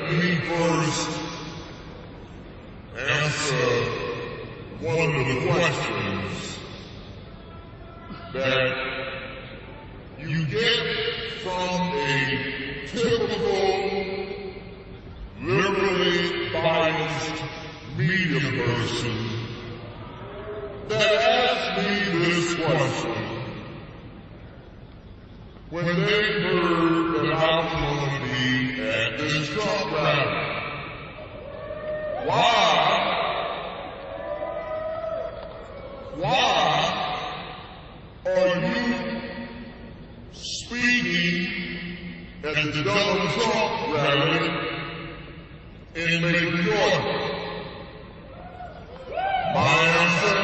let me first answer one of the questions that you get from a typical liberally biased media person that asks me this question when they heard that I was going to be at this Trump rally. Why are you speaking at the Donald Trump rally in Macon, Georgia? My answer,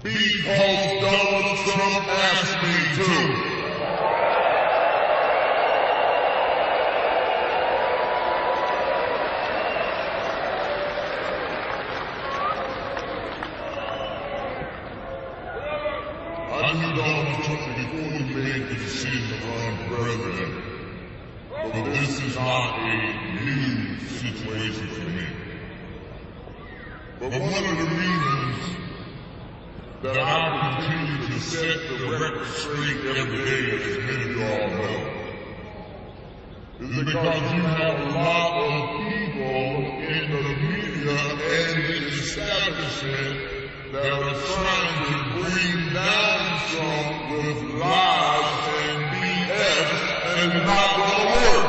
because Donald Trump asked me to. I knew Donald Trump before he made the decision to run president, but this is not a new situation for me. But one of the reasons that I continue to set the record straight every day, as many of you all know, is because you have a lot of people in the media and the establishment that are trying to bring down Trump with lies and BS, and it's not going to work.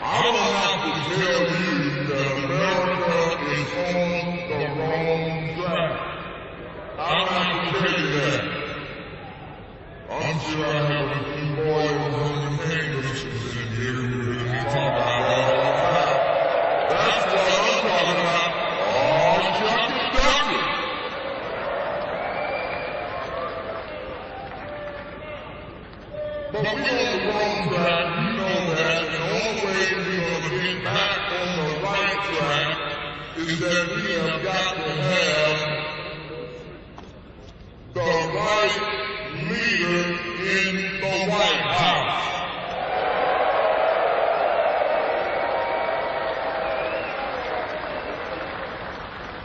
I don't have to tell you that America is on the wrong track. I don't have to tell you that. I'm sure I have a few boys of Herman Cain listeners in here who are talking about that all the time. That's what I'm talking about. Oh, Chuck and Ducky. But we're on the wrong track. You know that. And the only way we're going to get back on the right track is that we have got to have the right leader in the White House.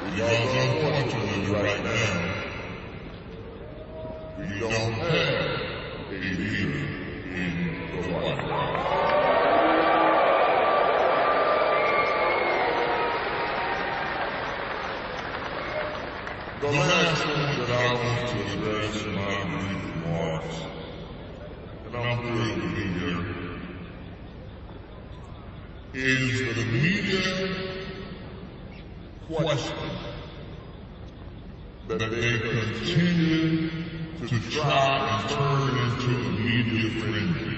Because unfortunately right now, we don't have a leader in the White House. The last thing that I want to address in my brief remarks, and I'm thrilled to be here, is the media question that they continue to try and turn into a media frenzy.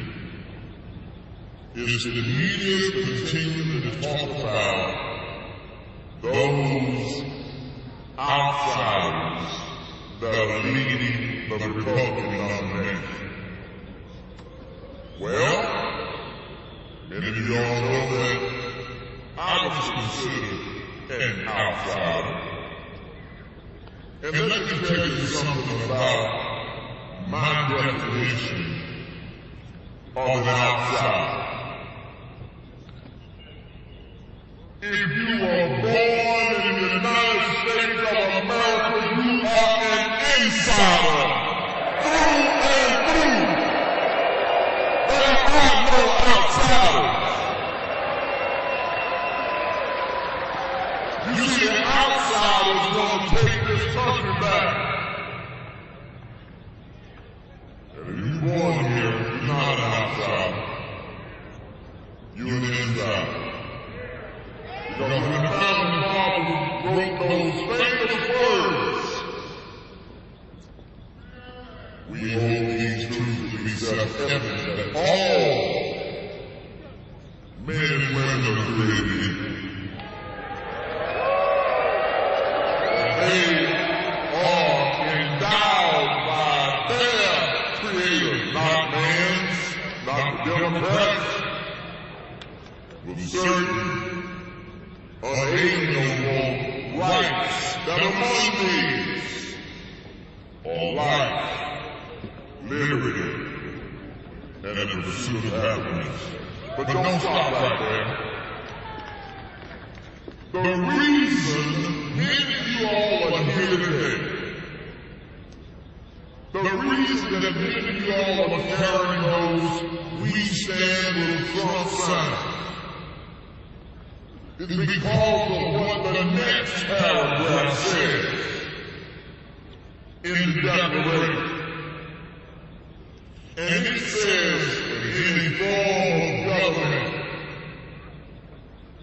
Is the media continuing to talk about those outsiders that are leading the Republican nomination? Well, many of you all know that I was considered an outsider. And let me tell you something about my definition of an outsider. If you were born in the United States of America, you are an insider through and through. There are no outsiders. You see, an outsider is going to take this country back. And if you're born here, you're not an outsider. You're an insider. Because when the founding fathers wrote those famous words, we hold these truths to be self-evident that all men and women are created equal. They are endowed by their Creator, not man's, not the Democrats, with certain unalienable rights that among these are life, liberty, and the pursuit of happiness. But don't stop right there. The reason many of you all are here today, the reason that many of you all are carrying those "We Stand with Trump" signs is because of what the next paragraph says in the Declaration. And it says that any form of government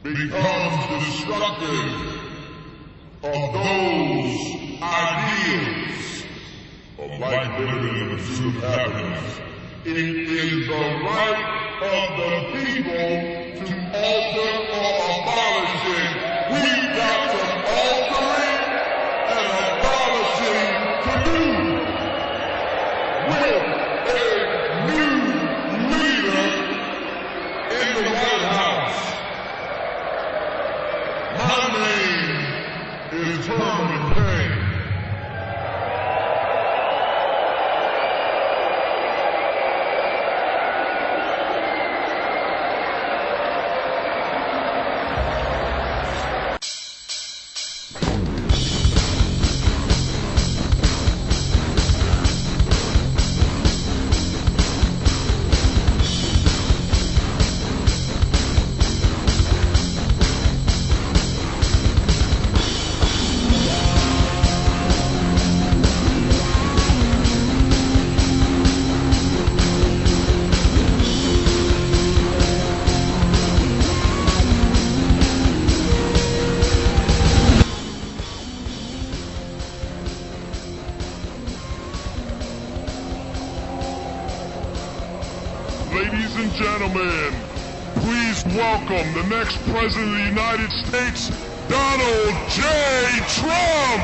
becomes destructive of those ideals of life, liberty, and the pursuit of happiness. It is the right of the people to alter or abolish it. We've got some altering and abolishing to do with a new leader in the White House. My name is Herman Cain. Ladies and gentlemen, please welcome the next President of the United States, Donald J. Trump!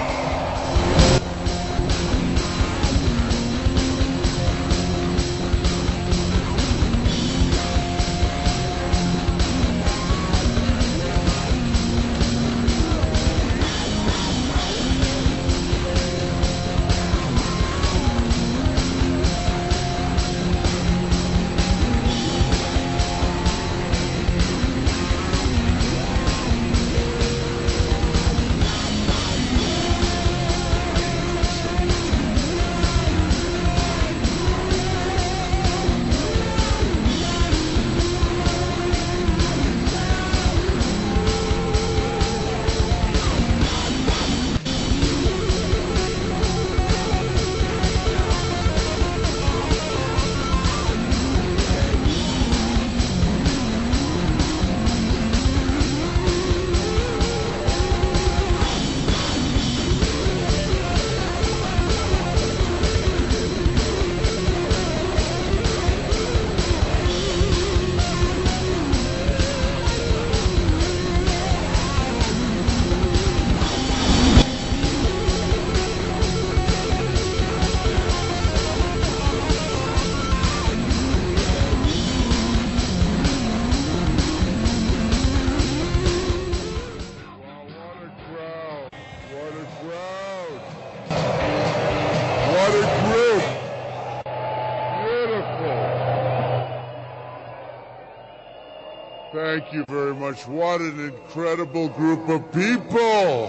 Thank you very much. What an incredible group of people.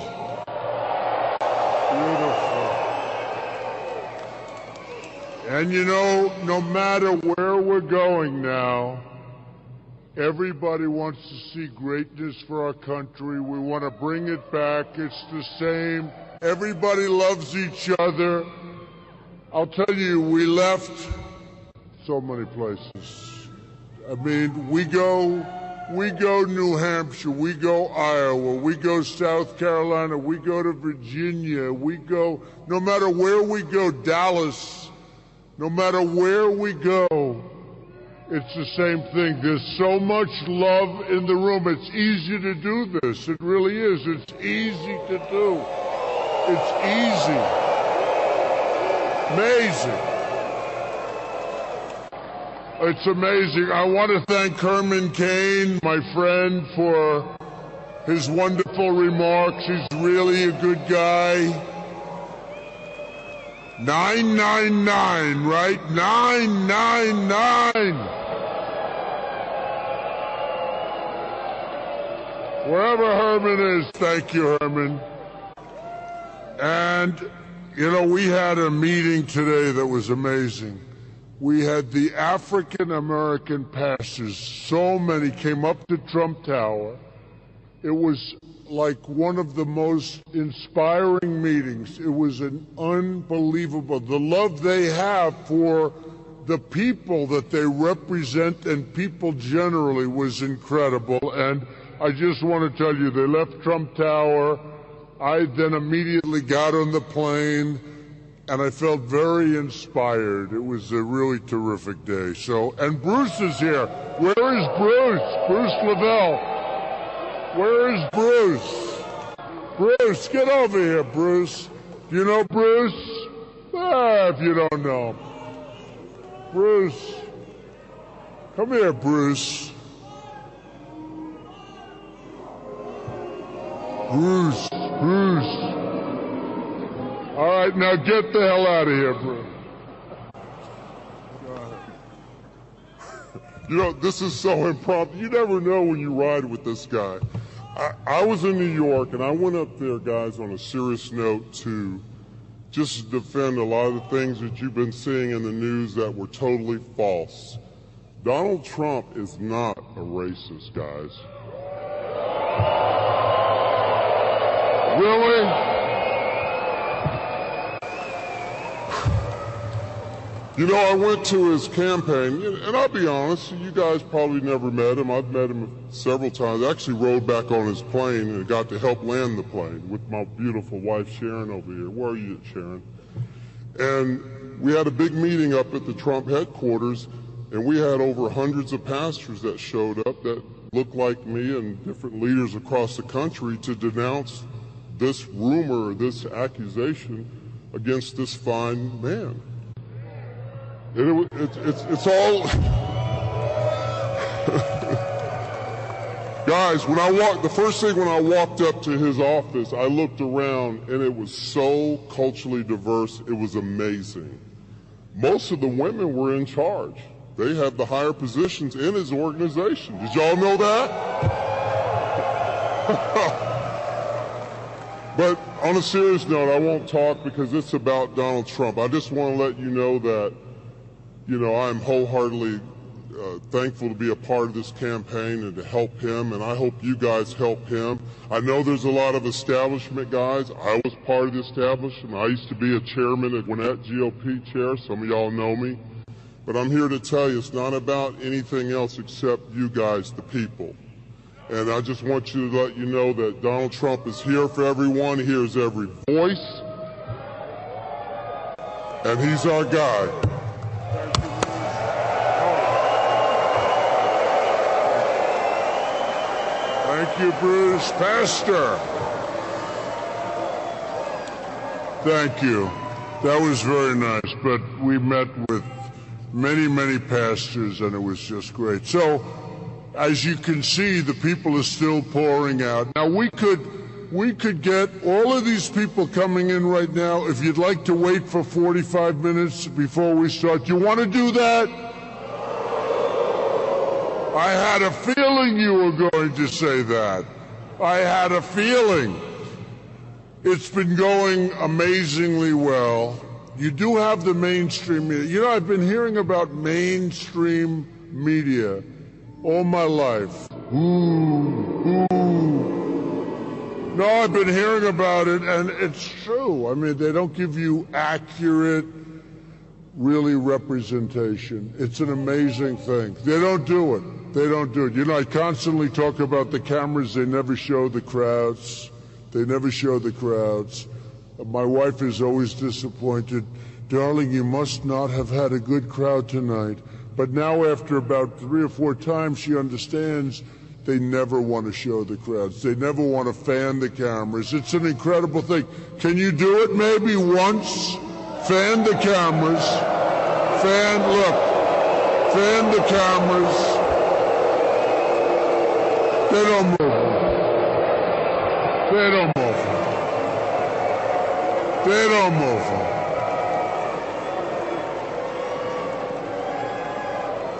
Beautiful. And you know, no matter where we're going now, everybody wants to see greatness for our country. We want to bring it back. It's the same. Everybody loves each other. I'll tell you, we left so many places. I mean, we go New Hampshire, we go Iowa, we go South Carolina, we go to Virginia, we go, no matter where we go, Dallas, no matter where we go, it's the same thing. There's so much love in the room. It's easy to do this. It really is. It's easy to do. It's easy. Amazing. It's amazing. I want to thank Herman Cain, my friend, for his wonderful remarks. He's really a good guy. 999, right? 999. Wherever Herman is, thank you, Herman. And, you know, we had a meeting today that was amazing. We had the African-American pastors, so many came up to Trump Tower. It was like one of the most inspiring meetings. It was an unbelievable, the love they have for the people that they represent and people generally was incredible. And I just want to tell you, they left Trump Tower. I then immediately got on the plane and I felt very inspired. It was a really terrific day. So, and Bruce is here. Where is Bruce? Bruce Lavelle. Where is Bruce? Bruce, get over here, Bruce. Do you know Bruce? If you don't know. Bruce. Come here, Bruce. Bruce. All right, now get the hell out of here, Bruce. You know, this is so impromptu. You never know when you ride with this guy. I was in New York, and I went up there, guys, on a serious note to just defend a lot of the things that you've been seeing in the news that were totally false. Donald Trump is not a racist, guys. Really? You know, I went to his campaign, and I'll be honest, you guys probably never met him. I've met him several times. I actually rode back on his plane and got to help land the plane with my beautiful wife, Sharon, over here. Where are you, Sharon? And we had a big meeting up at the Trump headquarters, and we had over hundreds of pastors that showed up that looked like me and different leaders across the country to denounce this rumor, this accusation against this fine man. It's all... Guys, when I walked, the first thing when I walked up to his office, I looked around and it was so culturally diverse, it was amazing. Most of the women were in charge. They had the higher positions in his organization. Did y'all know that? But on a serious note, I won't talk because it's about Donald Trump. I just want to let you know that, you know, I'm wholeheartedly thankful to be a part of this campaign and to help him, and I hope you guys help him. I know there's a lot of establishment guys. I was part of the establishment. I used to be a chairman at Gwinnett GOP chair. Some of y'all know me. But I'm here to tell you it's not about anything else except you guys, the people. And I just want you to let you know that Donald Trump is here for everyone, hears every voice, and he's our guy. Thank you, Bruce. Pastor. Thank you. That was very nice, but we met with many pastors, and it was just great. So, as you can see, the people are still pouring out. Now, we could get all of these people coming in right now. If you'd like to wait for 45 minutes before we start, you want to do that? I had a feeling you were going to say that. I had a feeling. It's been going amazingly well. You do have the mainstream media. You know, I've been hearing about mainstream media all my life. Ooh. No, I've been hearing about it, and it's true. I mean, they don't give you accurate, really representation. It's an amazing thing. They don't do it. They don't do it. You know, I constantly talk about the cameras. They never show the crowds. They never show the crowds. My wife is always disappointed. Darling, you must not have had a good crowd tonight. But now after about 3 or 4 times, she understands they never want to show the crowds. They never want to fan the cameras. It's an incredible thing. Can you do it maybe once? Fan the cameras. Fan the cameras. They don't move them. They don't move them. They don't move them.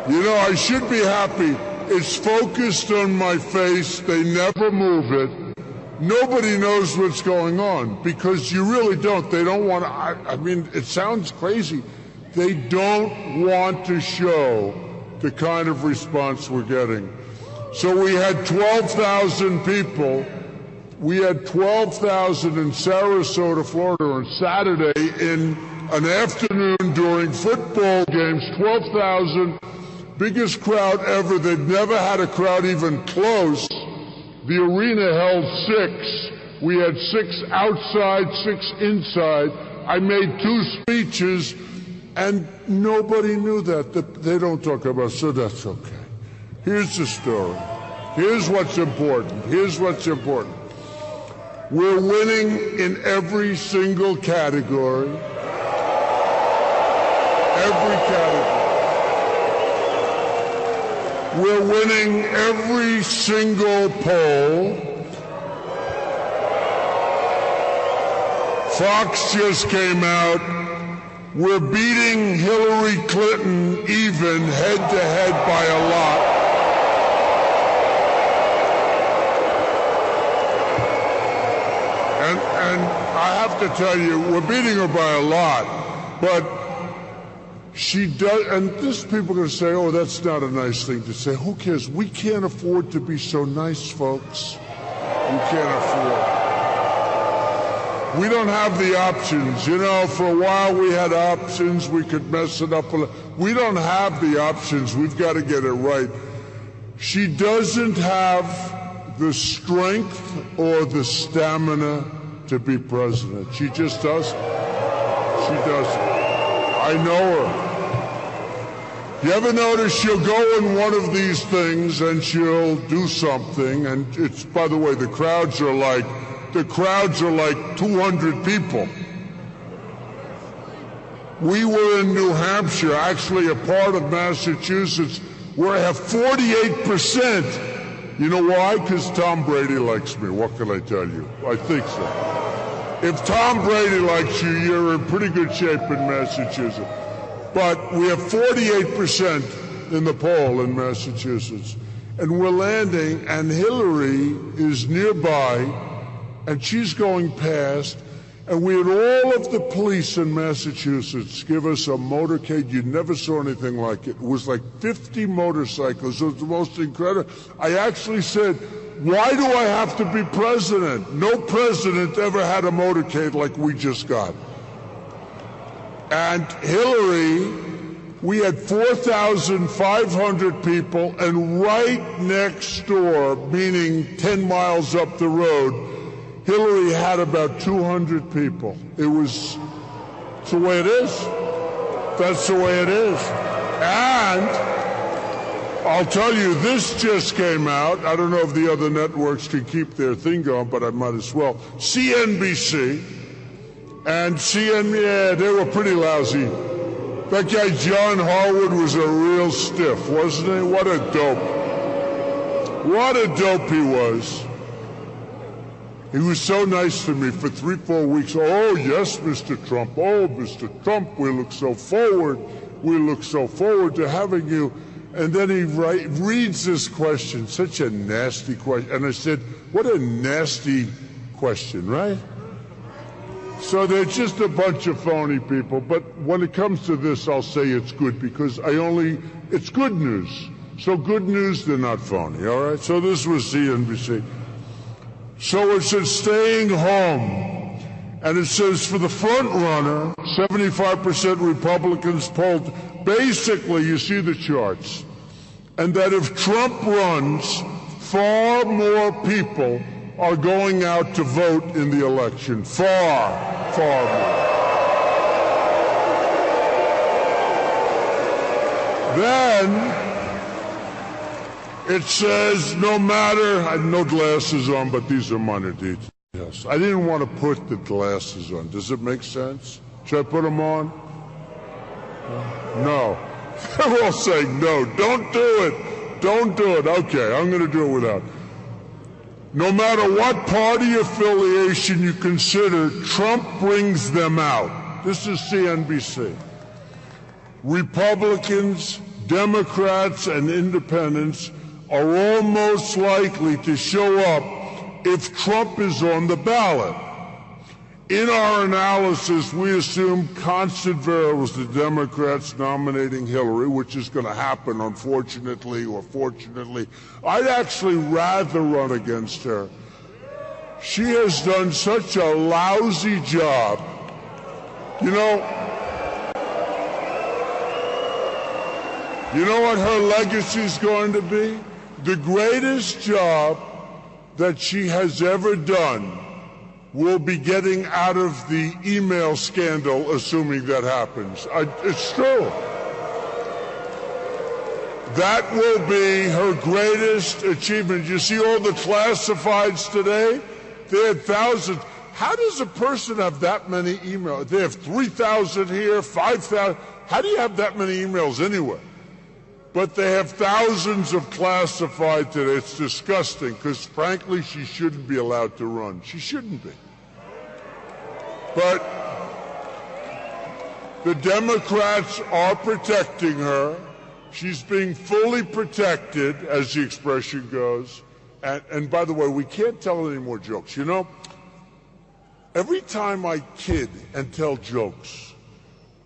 You know, I should be happy. It's focused on my face. They never move it. Nobody knows what's going on because you really don't. They don't want to. I mean, it sounds crazy. They don't want to show the kind of response we're getting. So we had 12,000 people. We had 12,000 in Sarasota, Florida on Saturday in an afternoon during football games. 12,000, biggest crowd ever. They've never had a crowd even close. The arena held 6. We had 6 outside, 6 inside. I made 2 speeches, and nobody knew that. They don't talk about it, so that's okay. Here's the story. Here's what's important. Here's what's important. We're winning in every single category. Every category. We're winning every single poll. Fox just came out. We're beating Hillary Clinton even head-to-head by a lot. And I have to tell you, we're beating her by a lot, but she does, and this people are going to say, oh, that's not a nice thing to say. Who cares? We can't afford to be so nice, folks. We can't afford. We don't have the options. You know, for a while we had options. We could mess it up. We don't have the options. We've got to get it right. She doesn't have the strength or the stamina to be president. She just doesn't. She doesn't. I know her. You ever notice she'll go in one of these things and she'll do something, and it's, by the way, the crowds are like 200 people. We were in New Hampshire, actually a part of Massachusetts, where I have 48%. You know why? Because Tom Brady likes me. What can I tell you? I think so. If Tom Brady likes you, you're in pretty good shape in Massachusetts. But we have 48% in the poll in Massachusetts. And we're landing, and Hillary is nearby, and she's going past. And we had all of the police in Massachusetts give us a motorcade. You never saw anything like it. It was like 50 motorcycles. It was the most incredible. I actually said, why do I have to be president? No president ever had a motorcade like we just got. And Hillary, we had 4,500 people, and right next door, meaning 10 miles up the road, Hillary had about 200 people. It's the way it is. That's the way it is. And I'll tell you, this just came out. I don't know if the other networks can keep their thing going, but I might as well. CNBC and yeah, they were pretty lousy. That guy John Harwood was a real stiff, wasn't he? What a dope. What a dope he was. He was so nice to me for 3-4 weeks. Oh, yes, Mr. Trump. Oh, Mr. Trump, we look so forward. We look so forward to having you. And then he reads this question, such a nasty question. And I said, what a nasty question, right? So they're just a bunch of phony people. But when it comes to this, I'll say it's good because it's good news. So good news, they're not phony, all right? So this was CNBC. So it says staying home, and it says for the front runner, 75% Republicans polled. Basically, you see the charts, and that if Trump runs, far more people are going out to vote in the election. Far more. Then it says no matter, I have no glasses on, but these are minor details. I didn't want to put the glasses on. Does it make sense? Should I put them on? No. They're all saying no. Don't do it. Don't do it. Okay, I'm going to do it without. No matter what party affiliation you consider, Trump brings them out. This is CNBC. Republicans Democrats and independents are all most likely to show up if Trump is on the ballot. In our analysis, we assume constant variables, the Democrats nominating Hillary, which is going to happen, unfortunately or fortunately. I'd actually rather run against her. She has done such a lousy job. You know what her legacy is going to be? The greatest job that she has ever done will be getting out of the email scandal, assuming that happens. It's true. That will be her greatest achievement. You see all the classifieds today? They had thousands. How does a person have that many emails? They have 3,000 here, 5,000. How do you have that many emails anyway? But they have thousands of classified today. It's disgusting, because frankly, she shouldn't be allowed to run. She shouldn't be. But the Democrats are protecting her. She's being fully protected, as the expression goes. And by the way, we can't tell any more jokes. You know, every time I kid and tell jokes,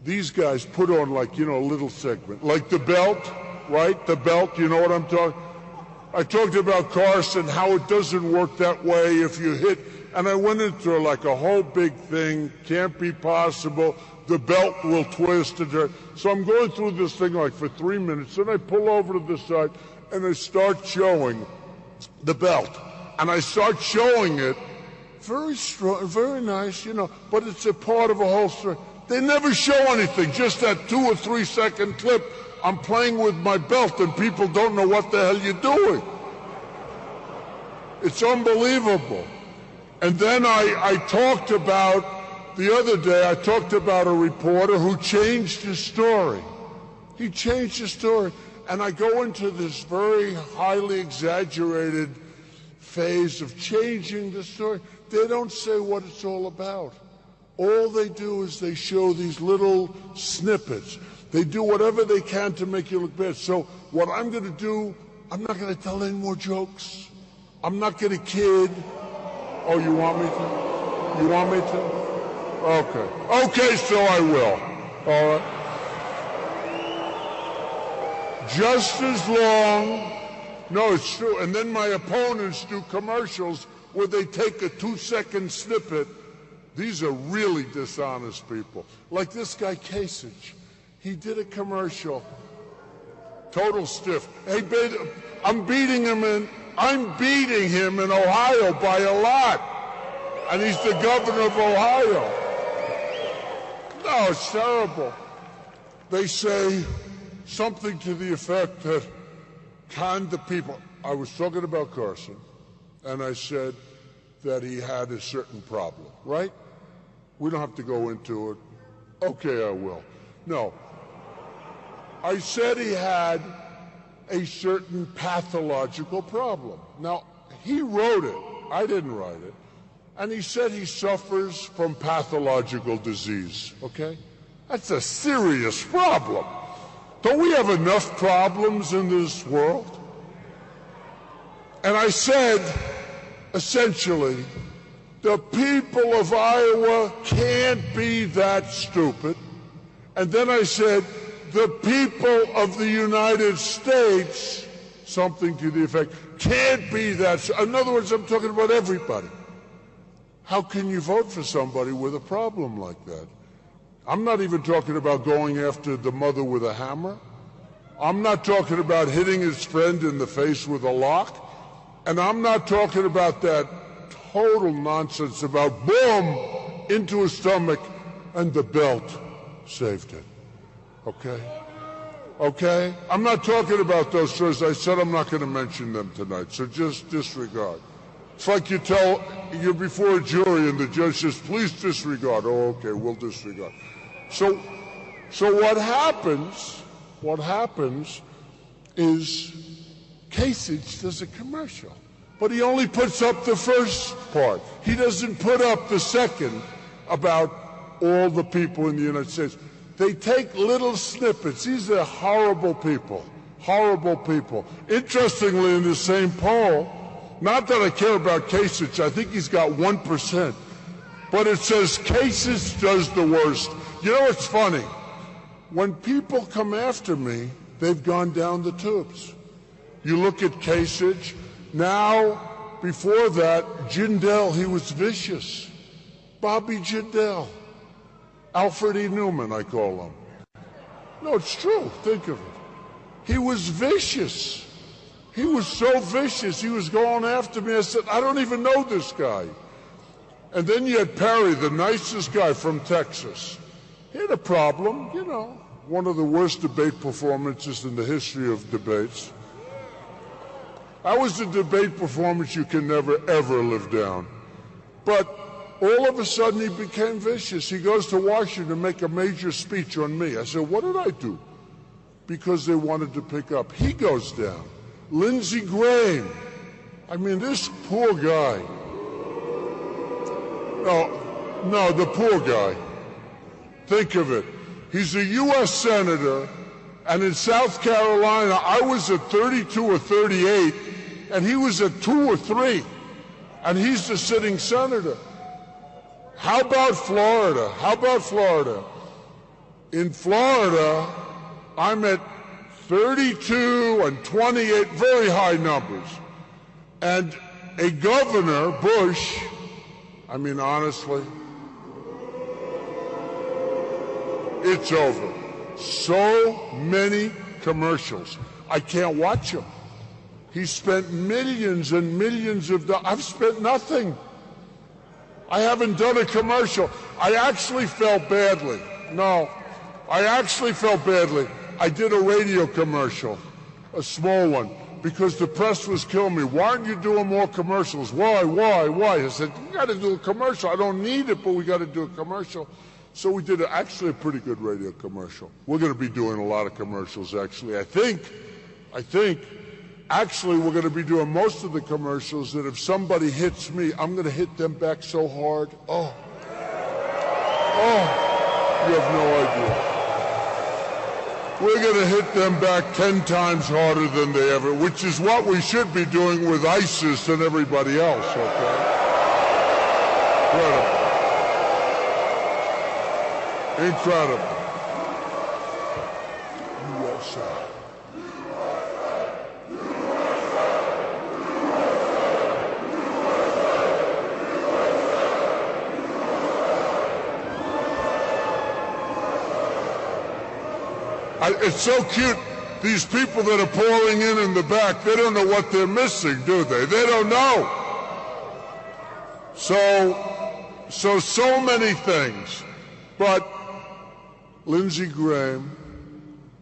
these guys put on, like, you know, a little segment. Like the belt, right? The belt, you know what I'm talking? I talked about Carson, how it doesn't work that way if you hit. And I went into like a whole big thing, can't be possible. The belt will twist. So I'm going through this thing like for 3 minutes, and I pull over to the side, and I start showing the belt. And I start showing it very strong, very nice, you know, but it's a part of a whole story. They never show anything, just that 2 or 3 second clip. I'm playing with my belt, and people don't know what the hell you're doing. It's unbelievable. And then I talked about, the other day, I talked about a reporter who changed his story. He changed his story. And I go into this very highly exaggerated phase of changing the story. They don't say what it's all about. All they do is they show these little snippets. They do whatever they can to make you look bad. So what I'm going to do, I'm not going to tell any more jokes. I'm not going to kid. Oh, you want me to? You want me to? Okay. Okay, so I will. All right. Just as long. No, it's true. And then my opponents do commercials where they take a 2-second snippet. These are really dishonest people. Like this guy, Kasich. He did a commercial. Total stiff. Hey, I'm beating him in Ohio by a lot. And he's the governor of Ohio. No, it's terrible. They say something to the effect that kind the people. I was talking about Carson, and I said that he had a certain problem, right? We don't have to go into it. Okay, I will. No. I said he had a certain pathological problem. Now, he wrote it. I didn't write it. And he said he suffers from pathological disease, okay? That's a serious problem. Don't we have enough problems in this world? And I said, essentially, the people of Iowa can't be that stupid. And then I said, the people of the United States, something to the effect, can't be that. In other words, I'm talking about everybody. How can you vote for somebody with a problem like that? I'm not even talking about going after the mother with a hammer. I'm not talking about hitting his friend in the face with a lock. And I'm not talking about that total nonsense about boom into his stomach and the belt saved it. Okay? Okay? I'm not talking about those stories. I said I'm not going to mention them tonight, so just disregard. It's like you're before a jury and the judge says, please disregard. Oh, okay, we'll disregard. So what happens is Kasich does a commercial, but he only puts up the first part. He doesn't put up the second about all the people in the United States. They take little snippets. These are horrible people. Horrible people. Interestingly, in the same poll, not that I care about Kasich, I think he's got 1%, but it says Kasich does the worst. You know what's funny? When people come after me, they've gone down the tubes. You look at Kasich. Now, before that, Jindal, he was vicious. Bobby Jindal. Alfred E. Newman, I call him. No, it's true. Think of it. He was vicious. He was so vicious. He was going after me. I said, I don't even know this guy. And then you had Perry, the nicest guy from Texas. He had a problem, you know, one of the worst debate performances in the history of debates. That was a debate performance you can never, ever live down. But all of a sudden he became vicious. He goes to Washington to make a major speech on me. I said, what did I do? Because they wanted to pick up. He goes down. Lindsey Graham. I mean, this poor guy. No, the poor guy. Think of it. He's a U.S. Senator, and in South Carolina, I was at 32 or 38, and he was at 2 or 3, and he's the sitting senator. How about Florida? How about Florida? In Florida, I'm at 32 and 28, very high numbers. And a governor, Bush, I mean, honestly, it's over. So many commercials. I can't watch them. He spent millions and millions of dollars. I've spent nothing. I haven't done a commercial. I actually felt badly. No, I actually felt badly. I did a radio commercial, a small one, because the press was killing me. Why aren't you doing more commercials? Why? I said, you got to do a commercial. I don't need it, but we got to do a commercial. So we did actually a pretty good radio commercial. We're going to be doing a lot of commercials, actually. I think, actually, we're going to be doing most of the commercials that if somebody hits me, I'm going to hit them back so hard. Oh, you have no idea. We're going to hit them back 10 times harder than they ever, which is what we should be doing with ISIS and everybody else, okay? Incredible. USA. It's so cute. These people that are pouring in the back, they don't know what they're missing, do they? They don't know. So many things. But Lindsey Graham,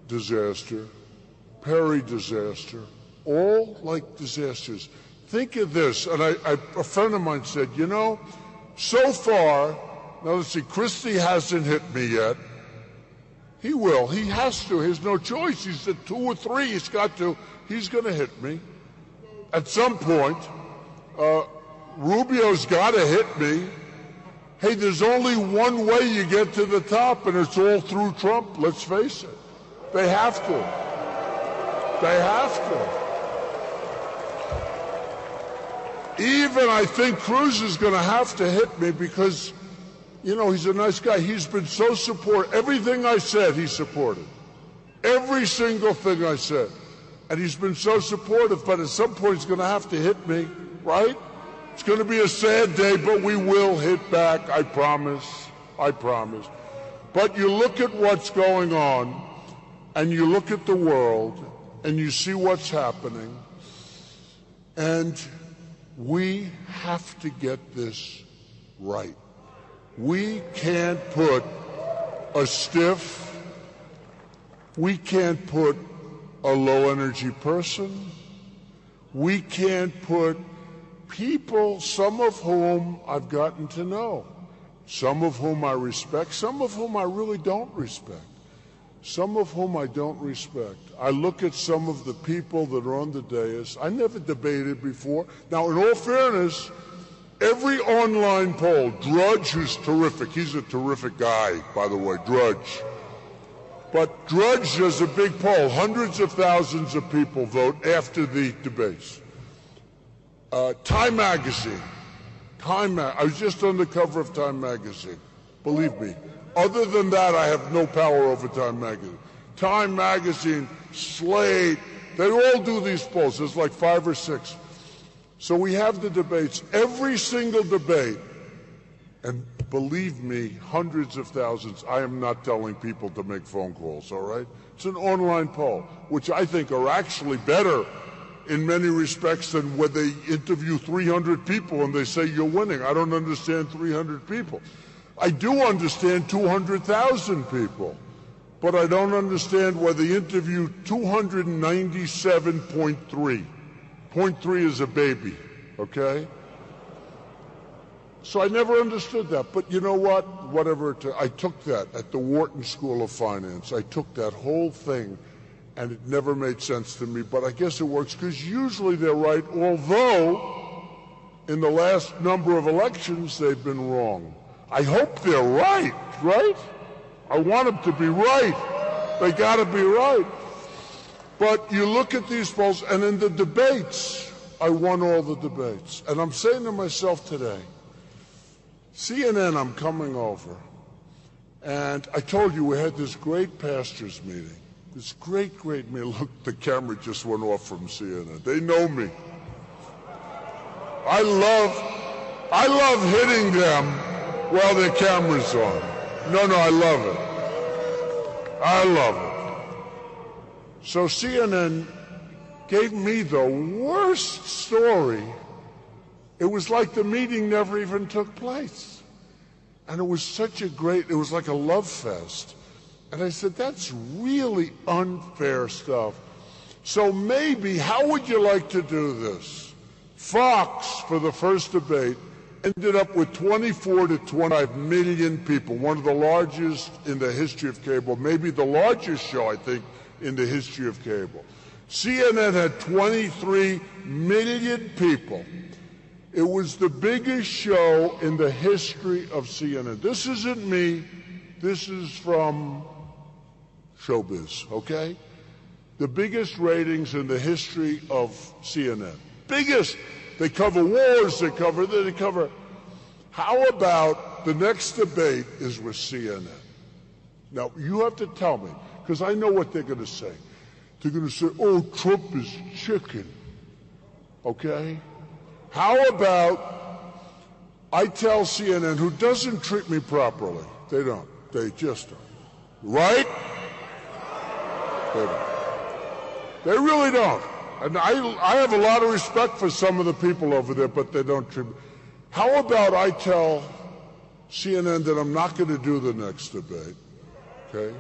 disaster. Perry, disaster. All like disasters. Think of this, and a friend of mine said, you know, so far, now let's see, Christie hasn't hit me yet. He will. He has to. He has no choice. He's at 2 or 3. He's got to. He's going to hit me. At some point, Rubio's got to hit me. Hey, there's only one way you get to the top, and it's all through Trump. Let's face it. They have to. They have to. Even I think Cruz is going to have to hit me because, you know, he's a nice guy. He's been so supportive. Everything I said, he supported. Every single thing I said. And he's been so supportive, but at some point he's going to have to hit me, right? It's going to be a sad day, but we will hit back. I promise. I promise. But you look at what's going on, and you look at the world, and you see what's happening, and we have to get this right. We can't put a stiff, we can't put a low-energy person, we can't put people, some of whom I've gotten to know, some of whom I respect, some of whom I really don't respect, some of whom I don't respect. I look at some of the people that are on the dais. I never debated before. Now, in all fairness, every online poll, Drudge, who's terrific, he's a terrific guy, by the way, Drudge. But Drudge does a big poll. Hundreds of thousands of people vote after the debates. Time Magazine. I was just on the cover of Time Magazine. Believe me. Other than that, I have no power over Time Magazine. Time Magazine, Slate, they all do these polls. There's like 5 or 6. So we have the debates. Every single debate, and believe me, hundreds of thousands, I am not telling people to make phone calls, all right? It's an online poll, which I think are actually better in many respects than when they interview 300 people and they say you're winning. I don't understand 300 people. I do understand 200,000 people, but I don't understand why they interview 297.3. 0.3 is a baby, okay? So I never understood that, but you know what? Whatever, I took that at the Wharton School of Finance. I took that whole thing, and it never made sense to me, but I guess it works because usually they're right, although in the last number of elections they've been wrong. I hope they're right, right? I want them to be right. They got to be right. But you look at these polls, and in the debates, I won all the debates. And I'm saying to myself today, CNN, I'm coming over, and I told you we had this great pastors meeting. This great meeting. Look, the camera just went off from CNN. They know me. I love hitting them while their camera's on. No, I love it. I love it. So CNN gave me the worst story. It was like the meeting never even took place. And it was such a great, it was like a love fest. And I said, that's really unfair stuff. So maybe, how would you like to do this? Fox, for the first debate, ended up with 24 to 25 million people, one of the largest in the history of cable, maybe the largest show, I think, in the history of cable. CNN had 23 million people. It was the biggest show in the history of CNN. This isn't me. This is from showbiz, okay? The biggest ratings in the history of CNN. Biggest. They cover wars, they cover. How about the next debate is with CNN? Now, you have to tell me, because I know what they're going to say. They're going to say, oh, Trump is chicken, okay? How about I tell CNN, who doesn't treat me properly, they don't, they just don't, right? They don't. They really don't. And I have a lot of respect for some of the people over there, but they don't treat me. How about I tell CNN that I'm not going to do the next debate, okay?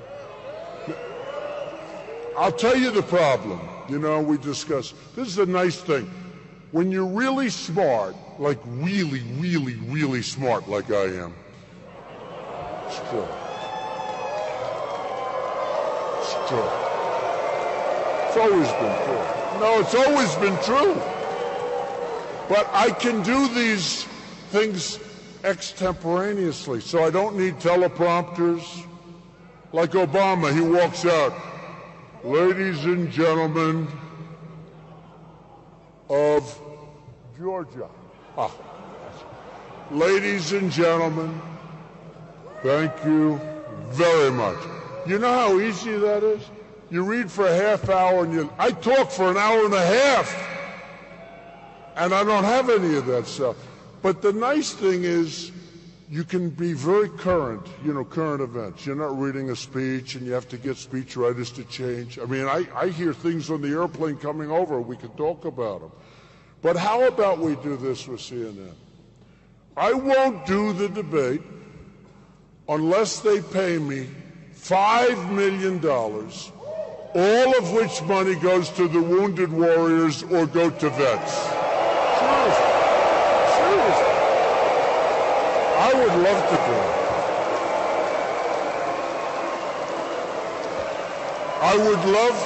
I'll tell you the problem. You know, we discussed. This is a nice thing. When you're really smart, like really smart like I am, it's true. It's true. It's always been true. No, it's always been true. But I can do these things extemporaneously, so I don't need teleprompters. Like Obama, he walks out, ladies and gentlemen of Georgia. Ladies and gentlemen, thank you very much. You know how easy that is? You read for a half hour and I talk for an hour and a half, and I don't have any of that stuff. But the nice thing is you can be very current, you know, current events. You're not reading a speech and you have to get speech writers to change. I mean, I hear things on the airplane coming over. We can talk about them. But how about we do this with CNN? I won't do the debate unless they pay me $5 million, all of which money goes to the wounded warriors or go to vets. Seriously. I would love to do it. I would love,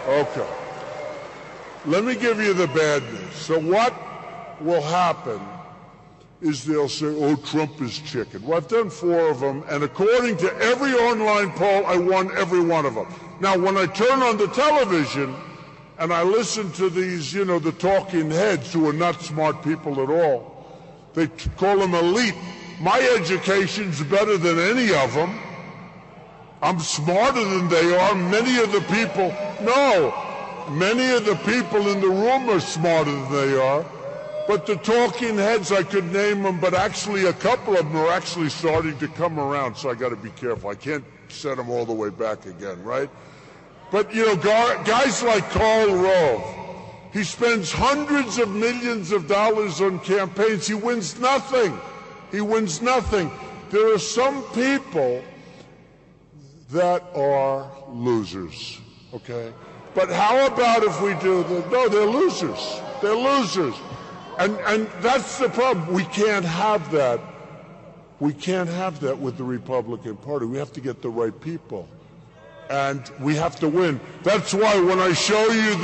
okay. Let me give you the bad news. So what will happen is they'll say, oh, Trump is chicken. Well, I've done 4 of them, and according to every online poll, I won every one of them. Now, when I turn on the television and I listen to these, you know, the talking heads who are not smart people at all, they call them elite. My education's better than any of them. I'm smarter than they are. Many of the people in the room are smarter than they are. But the talking heads, I could name them, but actually a couple of them are actually starting to come around, so I got to be careful. I can't set them all the way back again, right? But, you know, guys like Karl Rove, he spends hundreds of millions of dollars on campaigns. He wins nothing. He wins nothing. There are some people that are losers, okay? But how about if we do the, no, they're losers. They're losers. And that's the problem. We can't have that. We can't have that with the Republican Party. We have to get the right people. And we have to win. That's why when I show you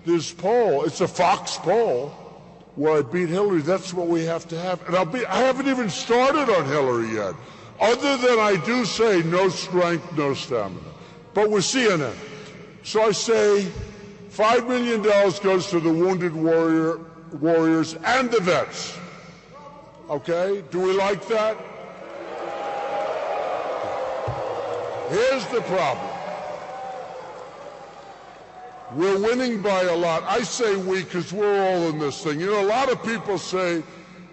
this poll, it's a Fox poll where I beat Hillary. That's what we have to have. And I haven't even started on Hillary yet. Other than I do say no strength, no stamina. But with CNN. So I say $5 million goes to the wounded warriors and the vets. Okay? Do we like that? Here's the problem. We're winning by a lot. I say we because we're all in this thing. You know, a lot of people say,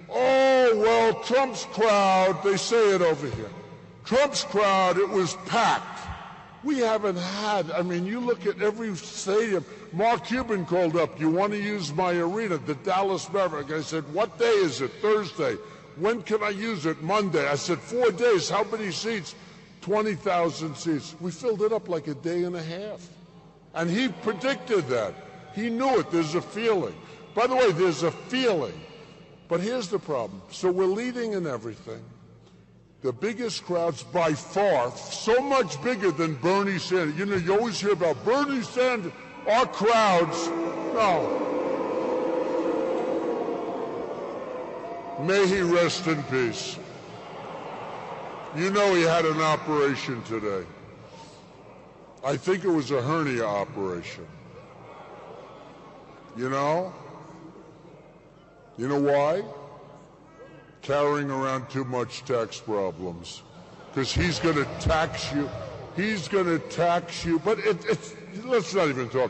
oh, well, Trump's crowd, they say it over here. Trump's crowd, it was packed. We haven't had, I mean, you look at every stadium. Mark Cuban called up, you want to use my arena, the Dallas Mavericks. I said, what day is it? Thursday. When can I use it? Monday. I said, 4 days. How many seats? 20,000 seats. We filled it up like a day and a half. And he predicted that. He knew it. There's a feeling. By the way, there's a feeling. But here's the problem. So we're leading in everything. The biggest crowds by far, so much bigger than Bernie Sanders. You know, you always hear about Bernie Sanders. Our crowds, no. May he rest in peace. You know he had an operation today. I think it was a hernia operation. You know? You know why? Carrying around too much tax problems. Because he's going to tax you. He's going to tax you. But it's let's not even talk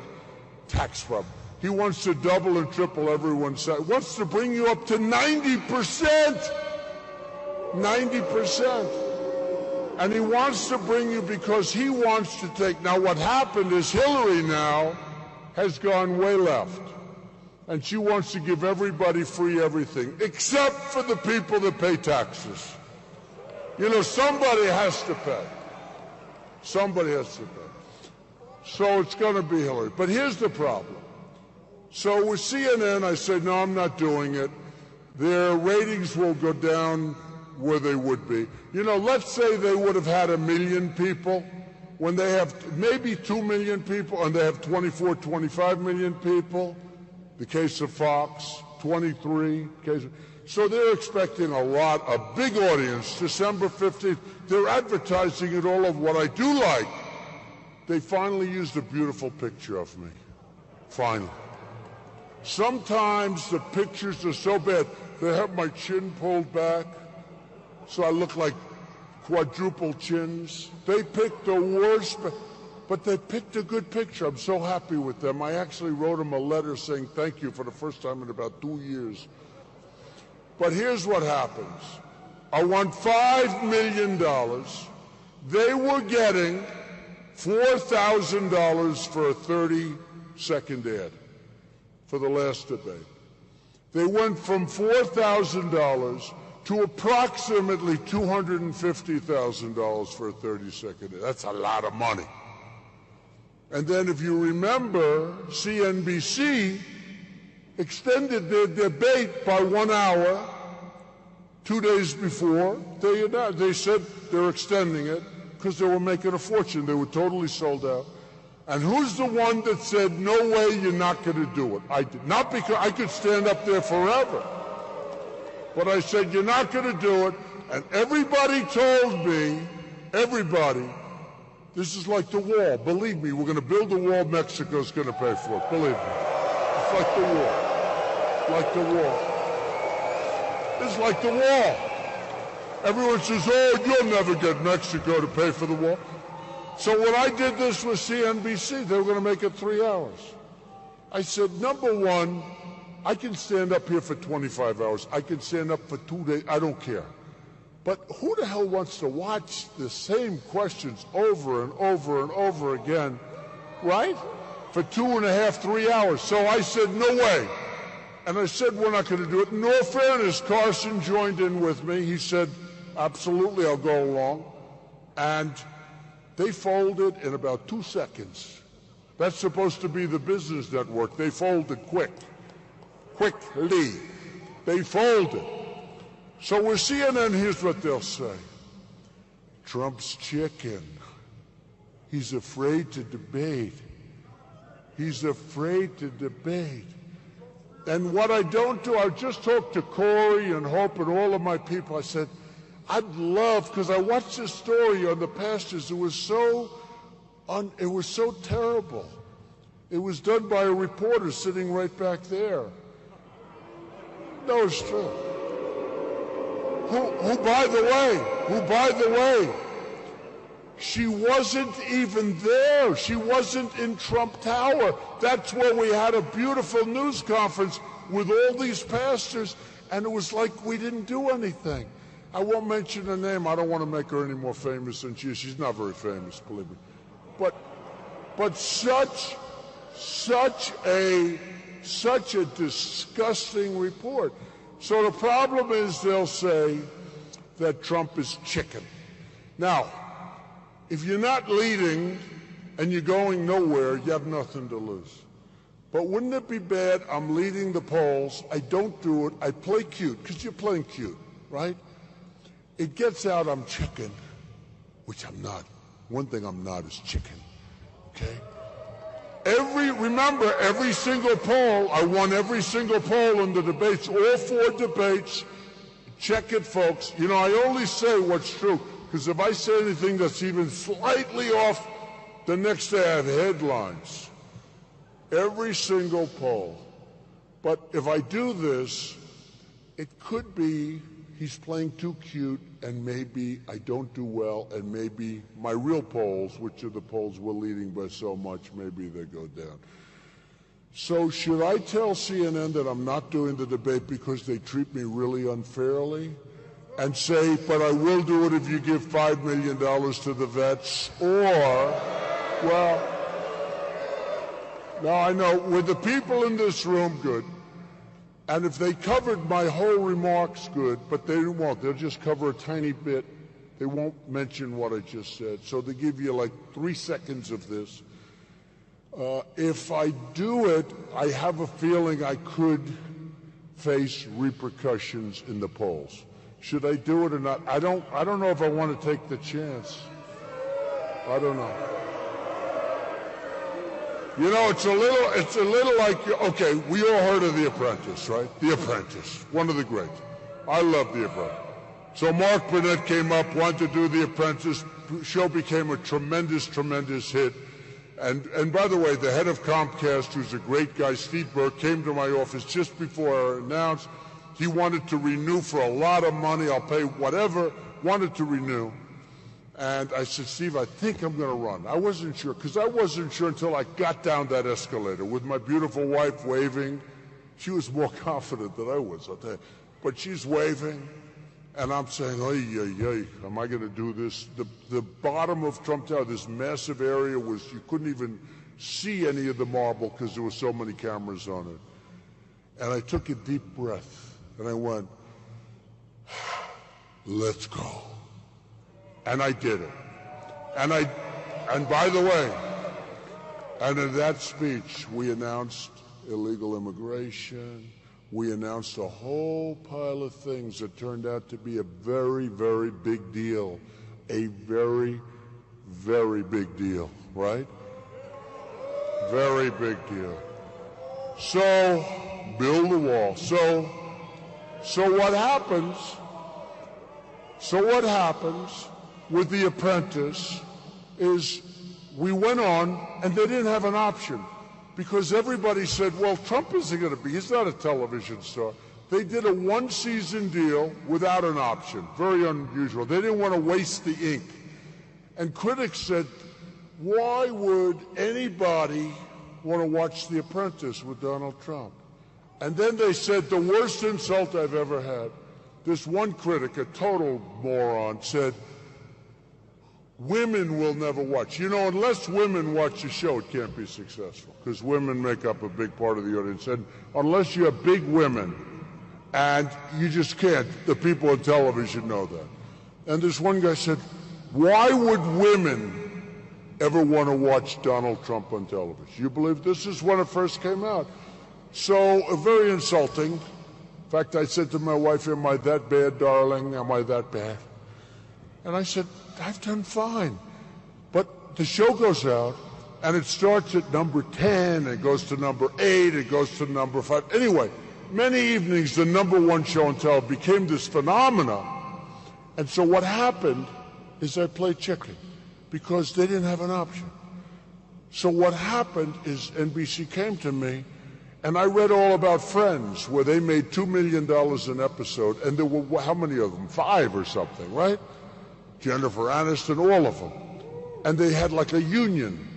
tax problem. He wants to double and triple everyone's salary. Wants to bring you up to 90%. 90%. And he wants to bring you because he wants to take. Now what happened is Hillary now has gone way left. And she wants to give everybody free everything, except for the people that pay taxes. You know, somebody has to pay. Somebody has to pay. So it's going to be Hillary. But here's the problem. So with CNN, I said, no, I'm not doing it. Their ratings will go down where they would be. You know, let's say they would have had 1 million people when they have maybe 2 million people and they have 24, 25 million people. The case of Fox, 23 cases. So they're expecting a lot, a big audience, December 15th. They're advertising it all over. What I do like, they finally used a beautiful picture of me. Finally. Sometimes the pictures are so bad, they have my chin pulled back, so I look like quadruple chins. They picked the worst, but they picked a good picture. I'm so happy with them. I actually wrote them a letter saying thank you for the first time in about 2 years. But here's what happens. I won $5 million. They were getting $4,000 for a 30-second ad for the last debate. They went from $4,000 to approximately $250,000 for a 30-second ad. That's a lot of money. And then if you remember, CNBC extended their debate by 1 hour 2 days before. They said they're extending it because they were making a fortune. They were totally sold out. And who's the one that said, no way, you're not going to do it? I did. Not because I could stand up there forever. But I said, you're not going to do it. And everybody told me, everybody, this is like the wall. Believe me, we're going to build the wall. Mexico's going to pay for it. Believe me. It's like the wall. Like the wall. It's like the wall. Everyone says, oh, you'll never get Mexico to pay for the wall. So when I did this with CNBC, they were going to make it 3 hours. I said, number one, I can stand up here for 25 hours. I can stand up for 2 days. I don't care. But who the hell wants to watch the same questions over and over and over again, right? For 2.5, 3 hours. So I said, no way. And I said, we're not going to do it. In all fairness, Carson joined in with me. He said, absolutely, I'll go along. And they folded in about 2 seconds. That's supposed to be the business network. They folded quickly. They folded. So with CNN, here's what they'll say. Trump's chicken. He's afraid to debate. He's afraid to debate. And what I don't do, I just talked to Corey and Hope and all of my people. I said, I'd love, because I watched this story on the pastors. It was so terrible. It was done by a reporter sitting right back there. No, it's true. Who, by the way, she wasn't even there. She wasn't in Trump Tower. That's where we had a beautiful news conference with all these pastors, and it was like we didn't do anything. I won't mention her name. I don't want to make her any more famous than she is. She's not very famous, believe me. But such a disgusting report. So the problem is they'll say that Trump is chicken. Now, if you're not leading and you're going nowhere, you have nothing to lose. But wouldn't it be bad? I'm leading the polls. I don't do it. I play cute, because you're playing cute, right? It gets out I'm chicken, which I'm not. One thing I'm not is chicken, okay? Remember, every single poll, I won every single poll in the debates, all 4 debates. Check it, folks. You know, I only say what's true, because if I say anything that's even slightly off, the next day I have headlines. Every single poll. But if I do this, it could be he's playing too cute, and maybe I don't do well, and maybe my real polls, which are the polls we're leading by so much, maybe they go down. So should I tell CNN that I'm not doing the debate because they treat me really unfairly? And say, but I will do it if you give $5 million to the vets? Or, well, now I know, with the people in this room, good. And if they covered my whole remarks, good, but they won't. They'll just cover a tiny bit. They won't mention what I just said. So they give you like 3 seconds of this. If I do it, I have a feeling I could face repercussions in the polls. Should I do it or not? I don't know if I want to take the chance. I don't know. You know, it's a little like, okay, we all heard of The Apprentice, right? The Apprentice, one of the greats. I love The Apprentice. So Mark Burnett came up, wanted to do The Apprentice. Show became a tremendous, tremendous hit. And by the way, the head of Comcast, who's a great guy, Steve Burke, came to my office just before I announced. He wanted to renew for a lot of money. I'll pay whatever. Wanted to renew. And I said, Steve, I think I'm going to run. I wasn't sure, because I wasn't sure until I got down that escalator with my beautiful wife waving. She was more confident than I was, I'll tell you. But she's waving, and I'm saying, am I going to do this? The bottom of Trump Tower, this massive area, was you couldn't even see any of the marble because there were so many cameras on it. And I took a deep breath, and I went, let's go. And I did it. And by the way, and in that speech, we announced illegal immigration. We announced a whole pile of things that turned out to be a very, very big deal. A very, very big deal, right? Very big deal. So, build a wall. So, So what happens with The Apprentice is we went on, and they didn't have an option because everybody said, well, Trump isn't going to be, he's not a television star. They did a one-season deal without an option. Very unusual. They didn't want to waste the ink. And critics said, why would anybody want to watch The Apprentice with Donald Trump? And then they said, the worst insult I've ever had. This one critic, a total moron, said, women will never watch. You know, unless women watch the show, it can't be successful, because women make up a big part of the audience. And unless you have big women, and you just can't, the people on television know that. And this one guy said, why would women ever want to watch Donald Trump on television? You believe this is when it first came out. So, very insulting. In fact, I said to my wife, am I that bad, darling? Am I that bad? And I said, I've done fine. But the show goes out, and it starts at number 10, it goes to number 8, it goes to number 5. Anyway, many evenings, the number one show on television became this phenomenon. And so what happened is I played chicken, because they didn't have an option. So what happened is NBC came to me, and I read all about Friends, where they made $2 million an episode, and there were, how many of them? 5 or something, right? Jennifer Aniston, all of them. And they had like a union,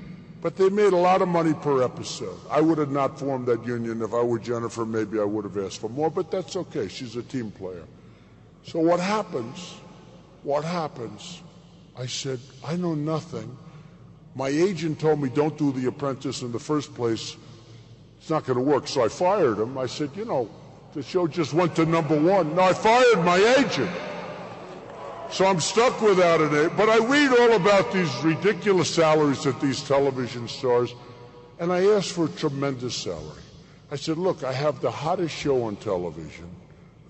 but they made a lot of money per episode. I would have not formed that union. If I were Jennifer, maybe I would have asked for more, but that's okay. She's a team player. So what happens? I said, I know nothing. My agent told me don't do The Apprentice in the first place. It's not going to work. So I fired him. I said, you know, the show just went to number 1. No, I fired my agent. So I'm stuck without an agent. But I read all about these ridiculous salaries at these television stars, and I asked for a tremendous salary. I said, look, I have the hottest show on television.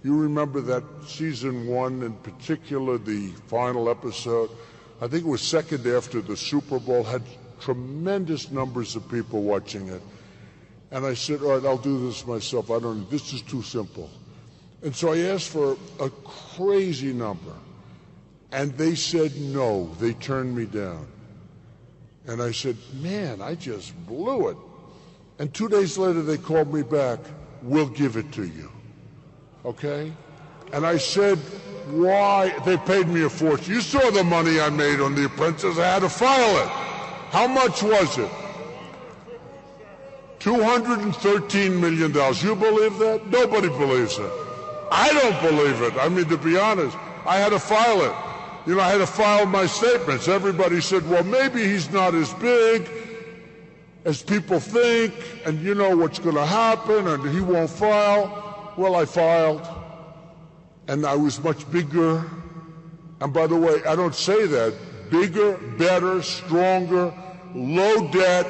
You remember that season 1 in particular, the final episode? I think it was second after the Super Bowl, had tremendous numbers of people watching it. And I said, all right, I'll do this myself. This is too simple. And so I asked for a crazy number. And they said no. They turned me down. And I said, man, I just blew it. And 2 days later, they called me back. We'll give it to you. Okay? And I said, why? They paid me a fortune. You saw the money I made on The Apprentice. I had to file it. How much was it? $213 million. You believe that? Nobody believes it. I don't believe it. I mean, to be honest, I had to file it. You know, I had to file my statements. Everybody said, well, maybe he's not as big as people think, and you know what's going to happen, and he won't file. Well, I filed, and I was much bigger. And by the way, I don't say that. Bigger, better, stronger, low debt,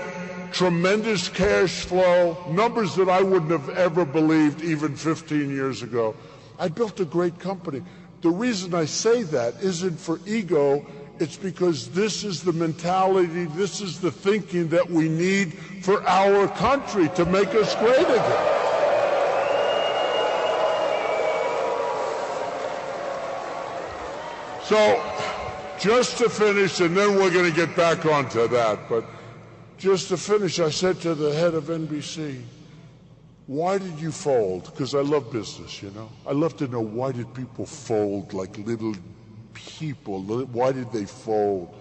tremendous cash flow, numbers that I wouldn't have ever believed even 15 years ago. I built a great company. The reason I say that isn't for ego, it's because this is the mentality, this is the thinking that we need for our country to make us great again. So, just to finish, and then we're going to get back onto that, but just to finish, I said to the head of NBC, why did you fold? Because I love business, you know. I love to know, why did people fold like little people? Why did they fold?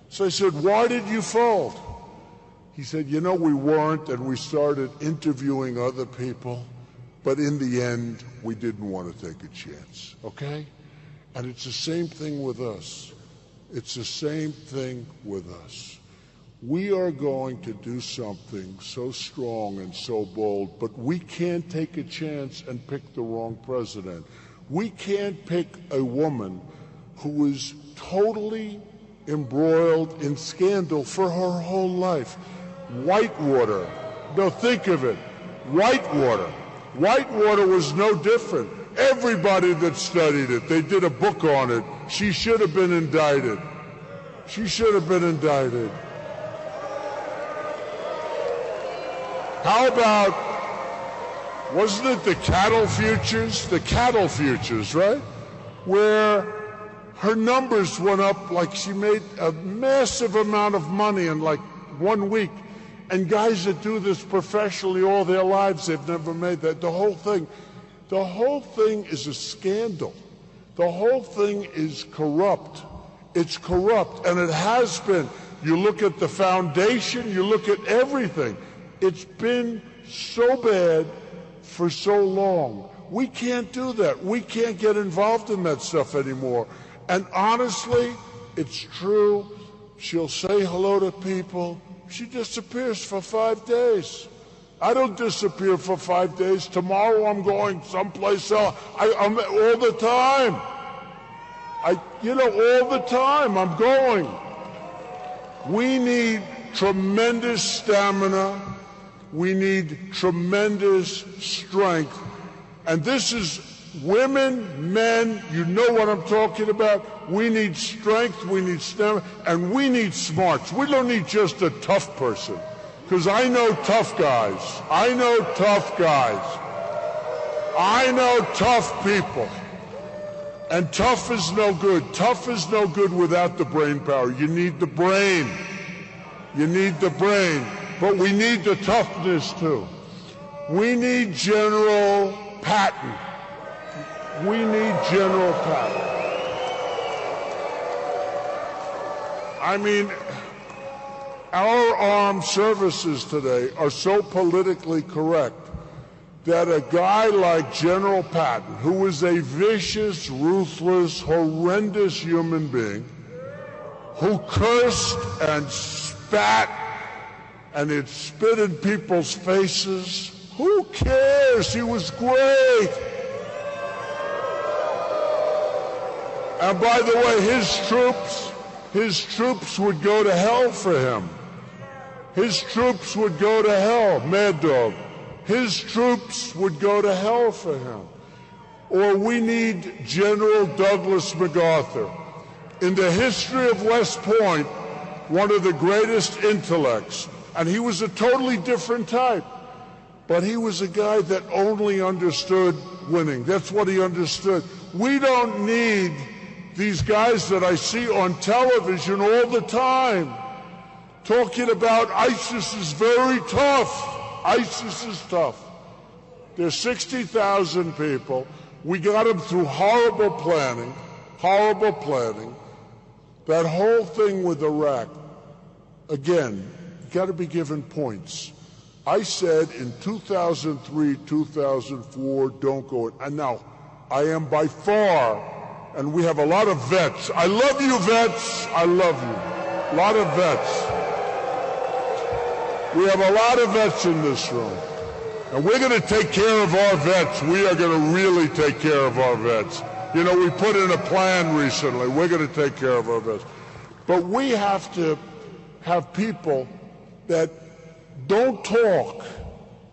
So I said, why did you fold? He said, you know, we weren't, and we started interviewing other people, but in the end, we didn't want to take a chance, okay? And it's the same thing with us. It's the same thing with us. We are going to do something so strong and so bold, but we can't take a chance and pick the wrong president. We can't pick a woman who is totally embroiled in scandal for her whole life. Whitewater. No, think of it. Whitewater. Whitewater was no different. Everybody that studied it, they did a book on it. She should have been indicted. She should have been indicted. wasn't it the cattle futures? The cattle futures, right? Where her numbers went up, like she made a massive amount of money in like 1 week. And guys that do this professionally all their lives, they've never made that. The whole thing is a scandal. The whole thing is corrupt. It's corrupt, and it has been. You look at the foundation, you look at everything. It's been so bad for so long. We can't do that. We can't get involved in that stuff anymore. And honestly, it's true. She'll say hello to people. She disappears for 5 days. I don't disappear for 5 days. Tomorrow I'm going someplace else. I'm all the time. All the time I'm going. We need tremendous stamina. We need tremendous strength. And this is women, men, you know what I'm talking about. We need strength, we need stamina, and we need smarts. We don't need just a tough person. Because I know tough guys. I know tough guys. I know tough people. And tough is no good. Tough is no good without the brain power. You need the brain. You need the brain. But we need the toughness too. We need General Patton. We need General Patton. I mean, our armed services today are so politically correct that a guy like General Patton, who is a vicious, ruthless, horrendous human being, who cursed and spat and it spit in people's faces, who cares? He was great. And by the way, his troops would go to hell for him. His troops would go to hell, Mad Dog. His troops would go to hell for him. Or we need General Douglas MacArthur. In the history of West Point, one of the greatest intellects, and he was a totally different type, but he was a guy that only understood winning. That's what he understood. We don't need these guys that I see on television all the time talking about ISIS is very tough. ISIS is tough. There's 60,000 people. We got them through horrible planning. That whole thing with Iraq, again, got to be given points. I said in 2003, 2004, don't go in. And now, I am by far, and we have a lot of vets. I love you, vets. I love you. A lot of vets. We have a lot of vets in this room. And we're going to take care of our vets. We are going to really take care of our vets. You know, we put in a plan recently. We're going to take care of our vets. But we have to have people that don't talk.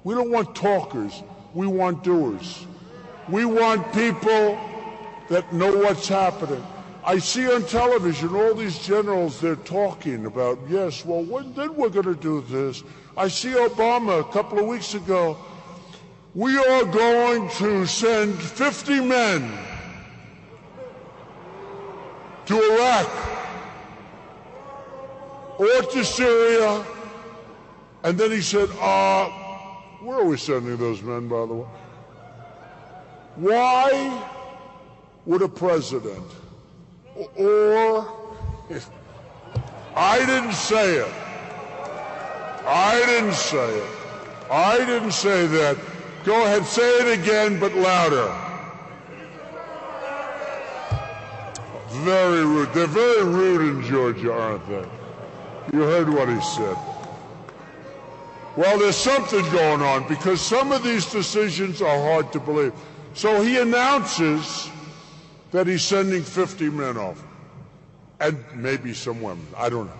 We don't want talkers. We want doers. We want people that know what's happening. I see on television all these generals, they're talking about, yes, well, then we're going to do this. I see Obama a couple of weeks ago. We are going to send 50 men to Iraq or to Syria. And then he said, where are we sending those men, by the way? Why would a president, or I didn't say it. I didn't say it. I didn't say that. Go ahead, say it again, but louder. Very rude. They're very rude in Georgia, aren't they? You heard what he said. Well, there's something going on because some of these decisions are hard to believe. So he announces that he's sending 50 men over, and maybe some women, I don't know.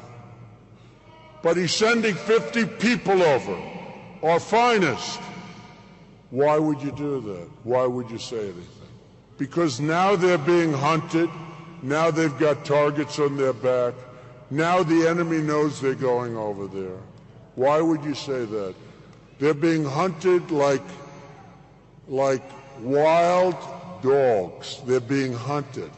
But he's sending 50 people over, our finest. Why would you do that? Why would you say anything? Because now they're being hunted, now they've got targets on their back, now the enemy knows they're going over there. Why would you say that? They're being hunted like like wild dogs. They're being hunted.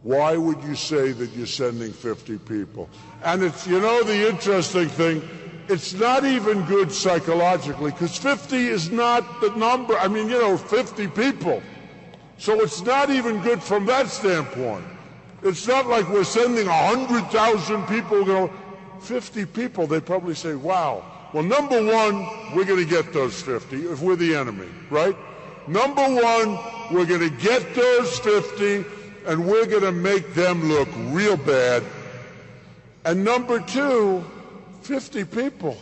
Why would you say that you're sending 50 people? And it's, you know, the interesting thing, it's not even good psychologically, because 50 is not the number. I mean, you know, 50 people. So it's not even good from that standpoint. It's not like we're sending 100,000 people, you know, 50 people. They probably say, wow. Well, number one, we're going to get those 50 if we're the enemy, right? Number one, we're going to get those 50 and we're going to make them look real bad. And number two, 50 people.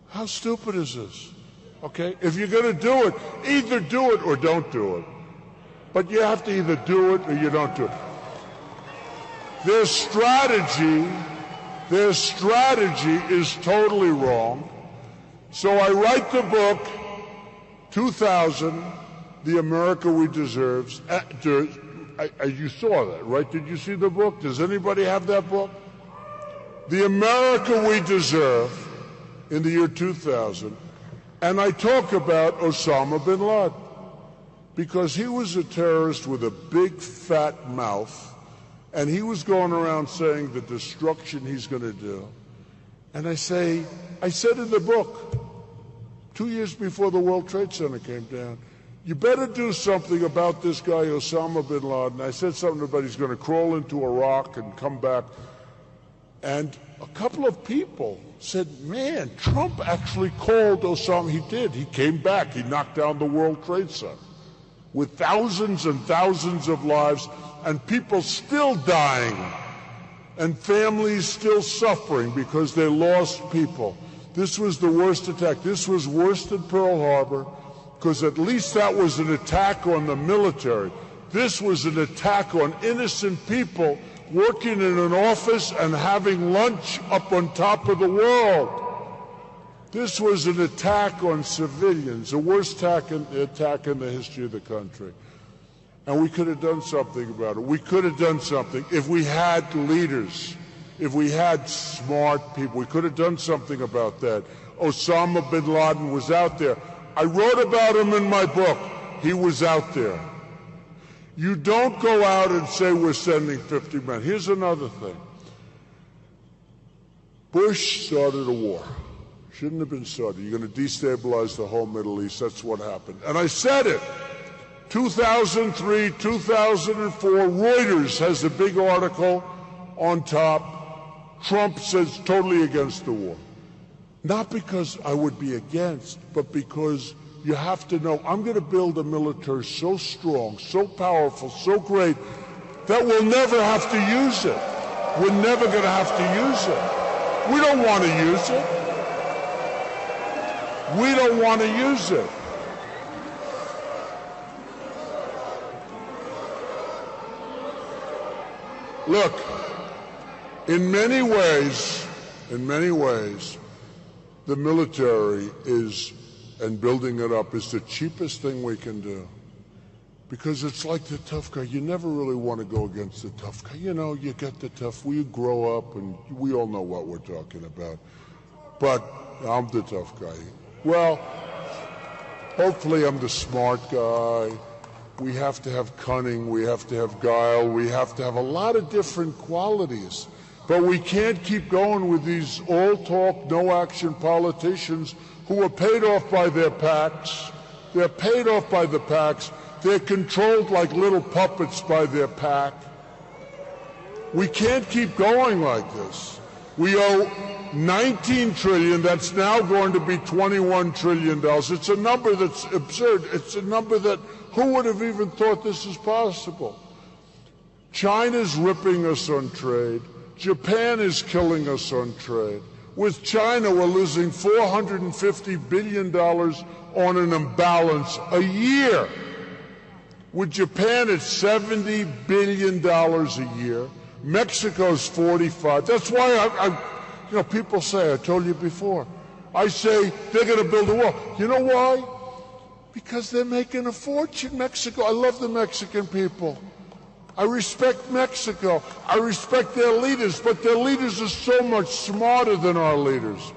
How stupid is this? Okay? If you're going to do it, either do it or don't do it. But you have to either do it or you don't do it. Their strategy is totally wrong. So I write the book, 2000, The America We Deserve. You saw that, right? Did you see the book? Does anybody have that book? The America We Deserve in the year 2000. And I talk about Osama bin Laden, because he was a terrorist with a big fat mouth, and he was going around saying the destruction he's going to do. And I said in the book, 2 years before the World Trade Center came down, you better do something about this guy, Osama bin Laden. I said something about he's going to crawl into Iraq and come back. And a couple of people said, man, Trump actually called Osama. He did. He came back. He knocked down the World Trade Center with thousands and thousands of lives, and people still dying, and families still suffering because they lost people. This was the worst attack. This was worse than Pearl Harbor, because at least that was an attack on the military. This was an attack on innocent people working in an office and having lunch up on top of the world. This was an attack on civilians, the worst attack in the history of the country. And we could have done something about it. We could have done something if we had leaders, if we had smart people. We could have done something about that. Osama bin Laden was out there. I wrote about him in my book. He was out there. You don't go out and say we're sending 50 men. Here's another thing. Bush started a war. Shouldn't have been started. You're going to destabilize the whole Middle East. That's what happened. And I said it. 2003, 2004, Reuters has a big article on top. Trump says totally against the war. Not because I would be against, but because you have to know I'm going to build a military so strong, so powerful, so great that we'll never have to use it. We're never going to have to use it. We don't want to use it. We don't want to use it. Look, in many ways, the military is, and building it up, is the cheapest thing we can do. Because it's like the tough guy. You never really want to go against the tough guy. You know, you get the tough, we grow up and we all know what we're talking about. But I'm the tough guy. Well, hopefully I'm the smart guy. We have to have cunning, we have to have guile, we have to have a lot of different qualities. But we can't keep going with these all-talk, no-action politicians who are paid off by their PACs. They're paid off by the PACs. They're controlled like little puppets by their PAC. We can't keep going like this. We owe $19 trillion. That's now going to be $21 trillion. It's a number that's absurd. It's a number that, who would have even thought this is possible? China's ripping us on trade. Japan is killing us on trade. With China, we're losing $450 billion on an imbalance a year. With Japan, it's $70 billion a year. Mexico's 45. That's why you know, people say, I told you before, I say they're going to build a wall. You know why? Because they're making a fortune, Mexico. I love the Mexican people. I respect Mexico. I respect their leaders, but their leaders are so much smarter than our leaders.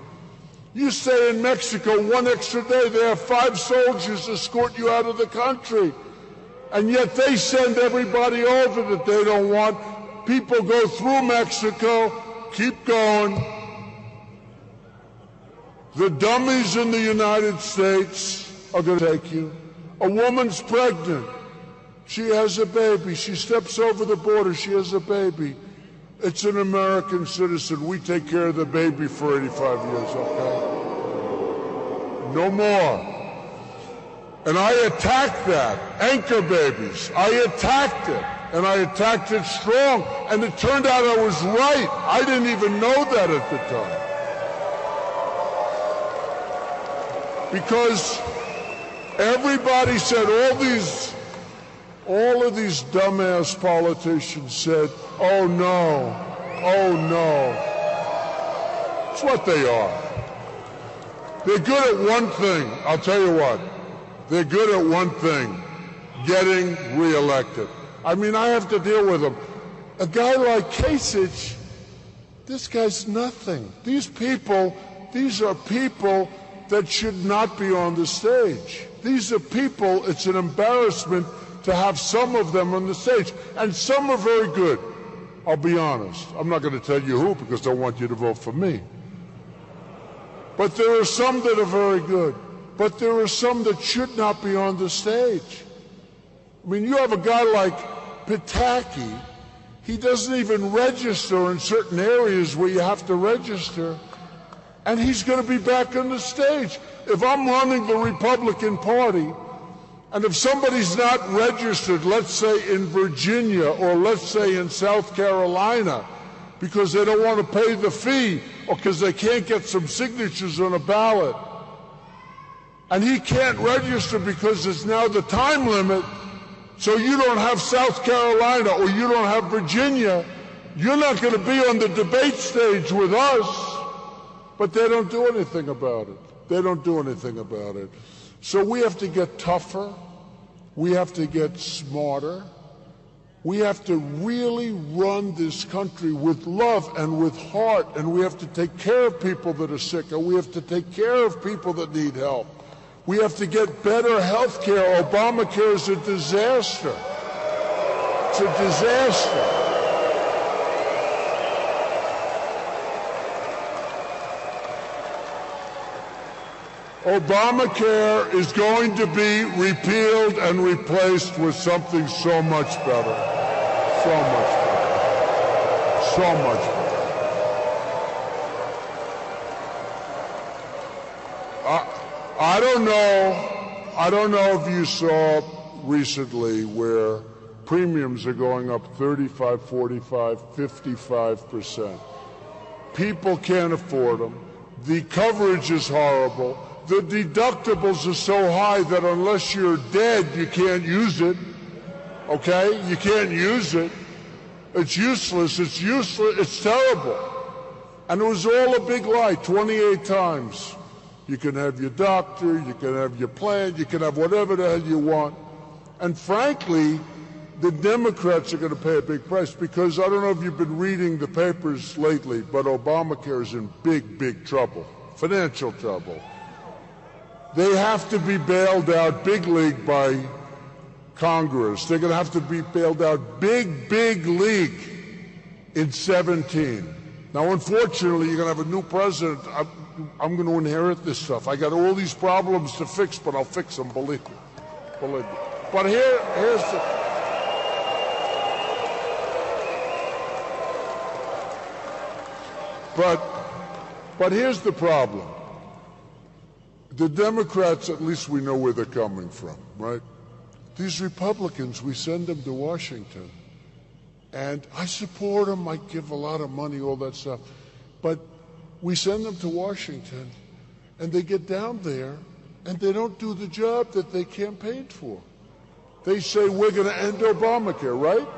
You stay in Mexico 1 extra day, they have 5 soldiers escort you out of the country. And yet they send everybody over that they don't want. People go through Mexico, keep going. The dummies in the United States are going to take you. A woman's pregnant. She has a baby. She steps over the border. She has a baby. It's an American citizen. We take care of the baby for 85 years, okay? No more. And I attacked that. Anchor babies. I attacked it. And I attacked it strong. And it turned out I was right. I didn't even know that at the time. Because everybody said, all of these dumbass politicians said, oh no, oh no. It's what they are. They're good at one thing, I'll tell you what. They're good at one thing, getting reelected. I mean, I have to deal with them. A guy like Kasich, this guy's nothing. These are people that should not be on the stage. These are people, it's an embarrassment to have some of them on the stage. And some are very good, I'll be honest. I'm not going to tell you who because I want you to vote for me. But there are some that are very good. But there are some that should not be on the stage. I mean, you have a guy like Pataki. He doesn't even register in certain areas where you have to register. And he's going to be back on the stage. If I'm running the Republican Party, and if somebody's not registered, let's say in Virginia or let's say in South Carolina, because they don't want to pay the fee or because they can't get some signatures on a ballot, and he can't register because it's now the time limit, so you don't have South Carolina or you don't have Virginia, you're not going to be on the debate stage with us. But they don't do anything about it. They don't do anything about it. So we have to get tougher. We have to get smarter. We have to really run this country with love and with heart, and we have to take care of people that are sick, and we have to take care of people that need help. We have to get better health care. Obamacare is a disaster. It's a disaster. Obamacare is going to be repealed and replaced with something so much better. So much better. So much better. I don't know if you saw recently where premiums are going up 35, 45, 55%. People can't afford them. The coverage is horrible. The deductibles are so high that unless you're dead, you can't use it. Okay? You can't use it. It's useless. It's useless. It's terrible. And it was all a big lie 28 times. You can have your doctor, you can have your plan, you can have whatever the hell you want. And frankly, the Democrats are going to pay a big price because I don't know if you've been reading the papers lately, but Obamacare is in big, big trouble, financial trouble. They have to be bailed out big league by Congress. They're going to have to be bailed out big, big league in 17. Now, unfortunately, you're going to have a new president. I'm going to inherit this stuff. I got all these problems to fix, but I'll fix them, believe me. Believe me. But here's the... But here's the problem. The Democrats, at least we know where they're coming from, right? These Republicans, we send them to Washington. And I support them, I give a lot of money, all that stuff. But we send them to Washington, and they get down there, and they don't do the job that they campaigned for. They say, we're going to end Obamacare, right?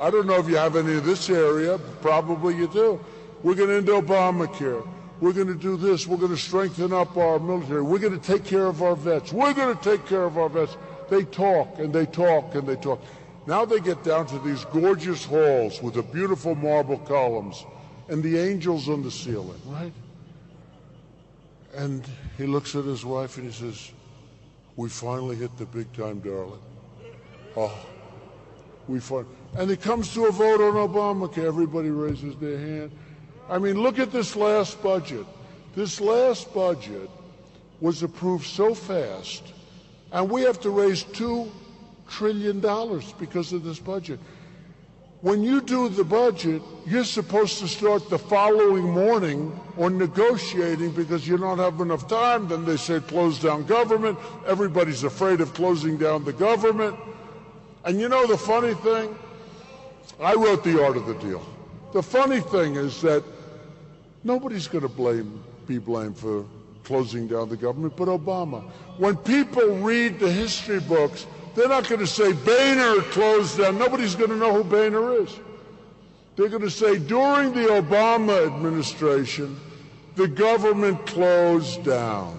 I don't know if you have any of this area, probably you do. We're going to end Obamacare. We're going to do this. We're going to strengthen up our military. We're going to take care of our vets. We're going to take care of our vets. They talk, and they talk, and they talk. Now they get down to these gorgeous halls with the beautiful marble columns and the angels on the ceiling, right? And he looks at his wife and he says, "We finally hit the big time, darling. Oh, and it comes to a vote on Obamacare. Everybody raises their hand. I mean, look at this last budget. This last budget was approved so fast, and we have to raise $2 trillion because of this budget. When you do the budget, you're supposed to start the following morning on negotiating because you don't have enough time. Then they say close down government. Everybody's afraid of closing down the government. And you know the funny thing? I wrote The Art of the Deal. The funny thing is that nobody's going to be blamed for closing down the government but Obama. When people read the history books, they're not going to say Boehner closed down. Nobody's going to know who Boehner is. They're going to say during the Obama administration, the government closed down.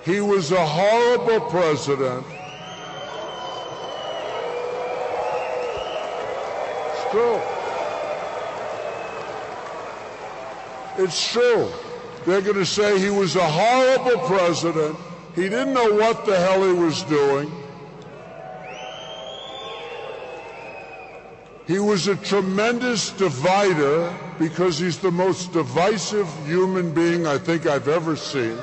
He was a horrible president. It's true. It's true. They're going to say he was a horrible president. He didn't know what the hell he was doing. He was a tremendous divider because he's the most divisive human being I think I've ever seen.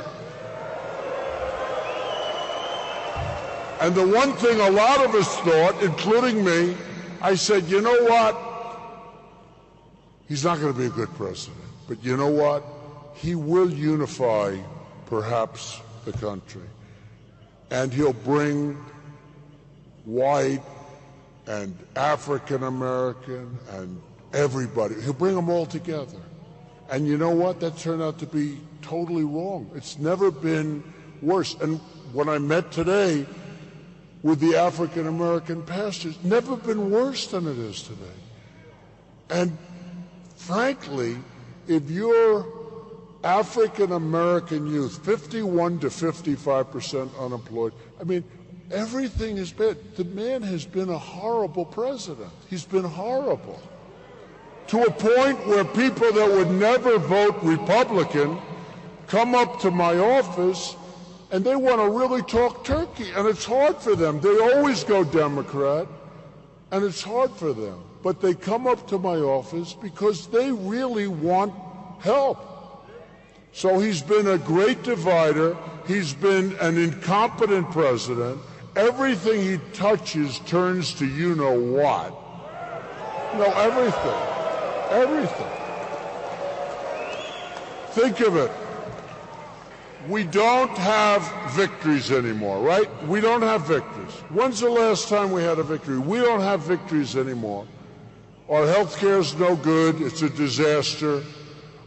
And the one thing a lot of us thought, including me, I said, you know what? He's not going to be a good president. But you know what? He will unify, perhaps, the country. And he'll bring white and African American and everybody. He'll bring them all together. And you know what? That turned out to be totally wrong. It's never been worse. And when I met today with the African American pastors, never been worse than it is today. And frankly, if you're African American youth, 51 to 55% unemployed. I mean, everything is bad. The man has been a horrible president. He's been horrible. To a point where people that would never vote Republican come up to my office and they want to really talk turkey. And it's hard for them. They always go Democrat, and it's hard for them. But they come up to my office because they really want help. So he's been a great divider. He's been an incompetent president. Everything he touches turns to you-know-what. No, everything. Everything. Think of it. We don't have victories anymore, right? We don't have victories. When's the last time we had a victory? We don't have victories anymore. Our health care is no good. It's a disaster.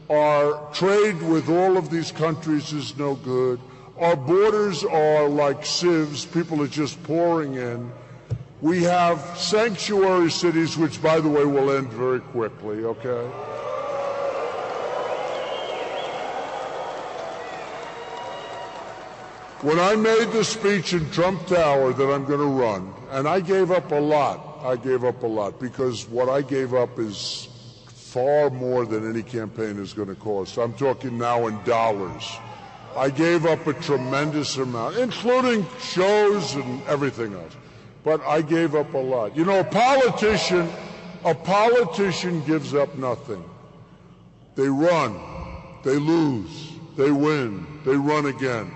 Our trade with all of these countries is no good. Our borders are like sieves. People are just pouring in. We have sanctuary cities, which, by the way, will end very quickly, okay? When I made the speech in Trump Tower that I'm going to run, and I gave up a lot. I gave up a lot because what I gave up is far more than any campaign is going to cost. I'm talking now in dollars. I gave up a tremendous amount, including shows and everything else. But I gave up a lot. You know, a politician gives up nothing. They run, they lose, they win, they run again.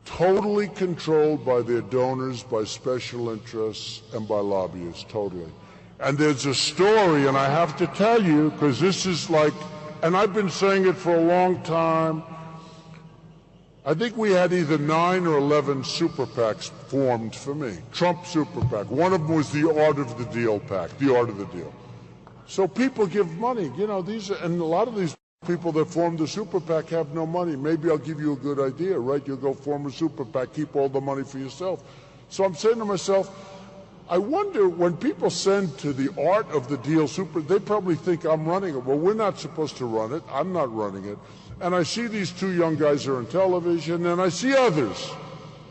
Totally controlled by their donors, by special interests, and by lobbyists, totally. And there's a story, and I have to tell you, because this is like, and I've been saying it for a long time. I think we had either 9 or 11 super PACs formed for me. Trump super PAC. One of them was the Art of the Deal PAC, the Art of the Deal. So people give money. You know, and a lot of these people that form the super PAC have no money. Maybe I'll give you a good idea, right? You'll go form a super PAC, keep all the money for yourself. So I'm saying to myself, I wonder when people send to the Art of the Deal super, they probably think I'm running it. Well, we're not supposed to run it. I'm not running it. And I see these two young guys are on television, and I see others,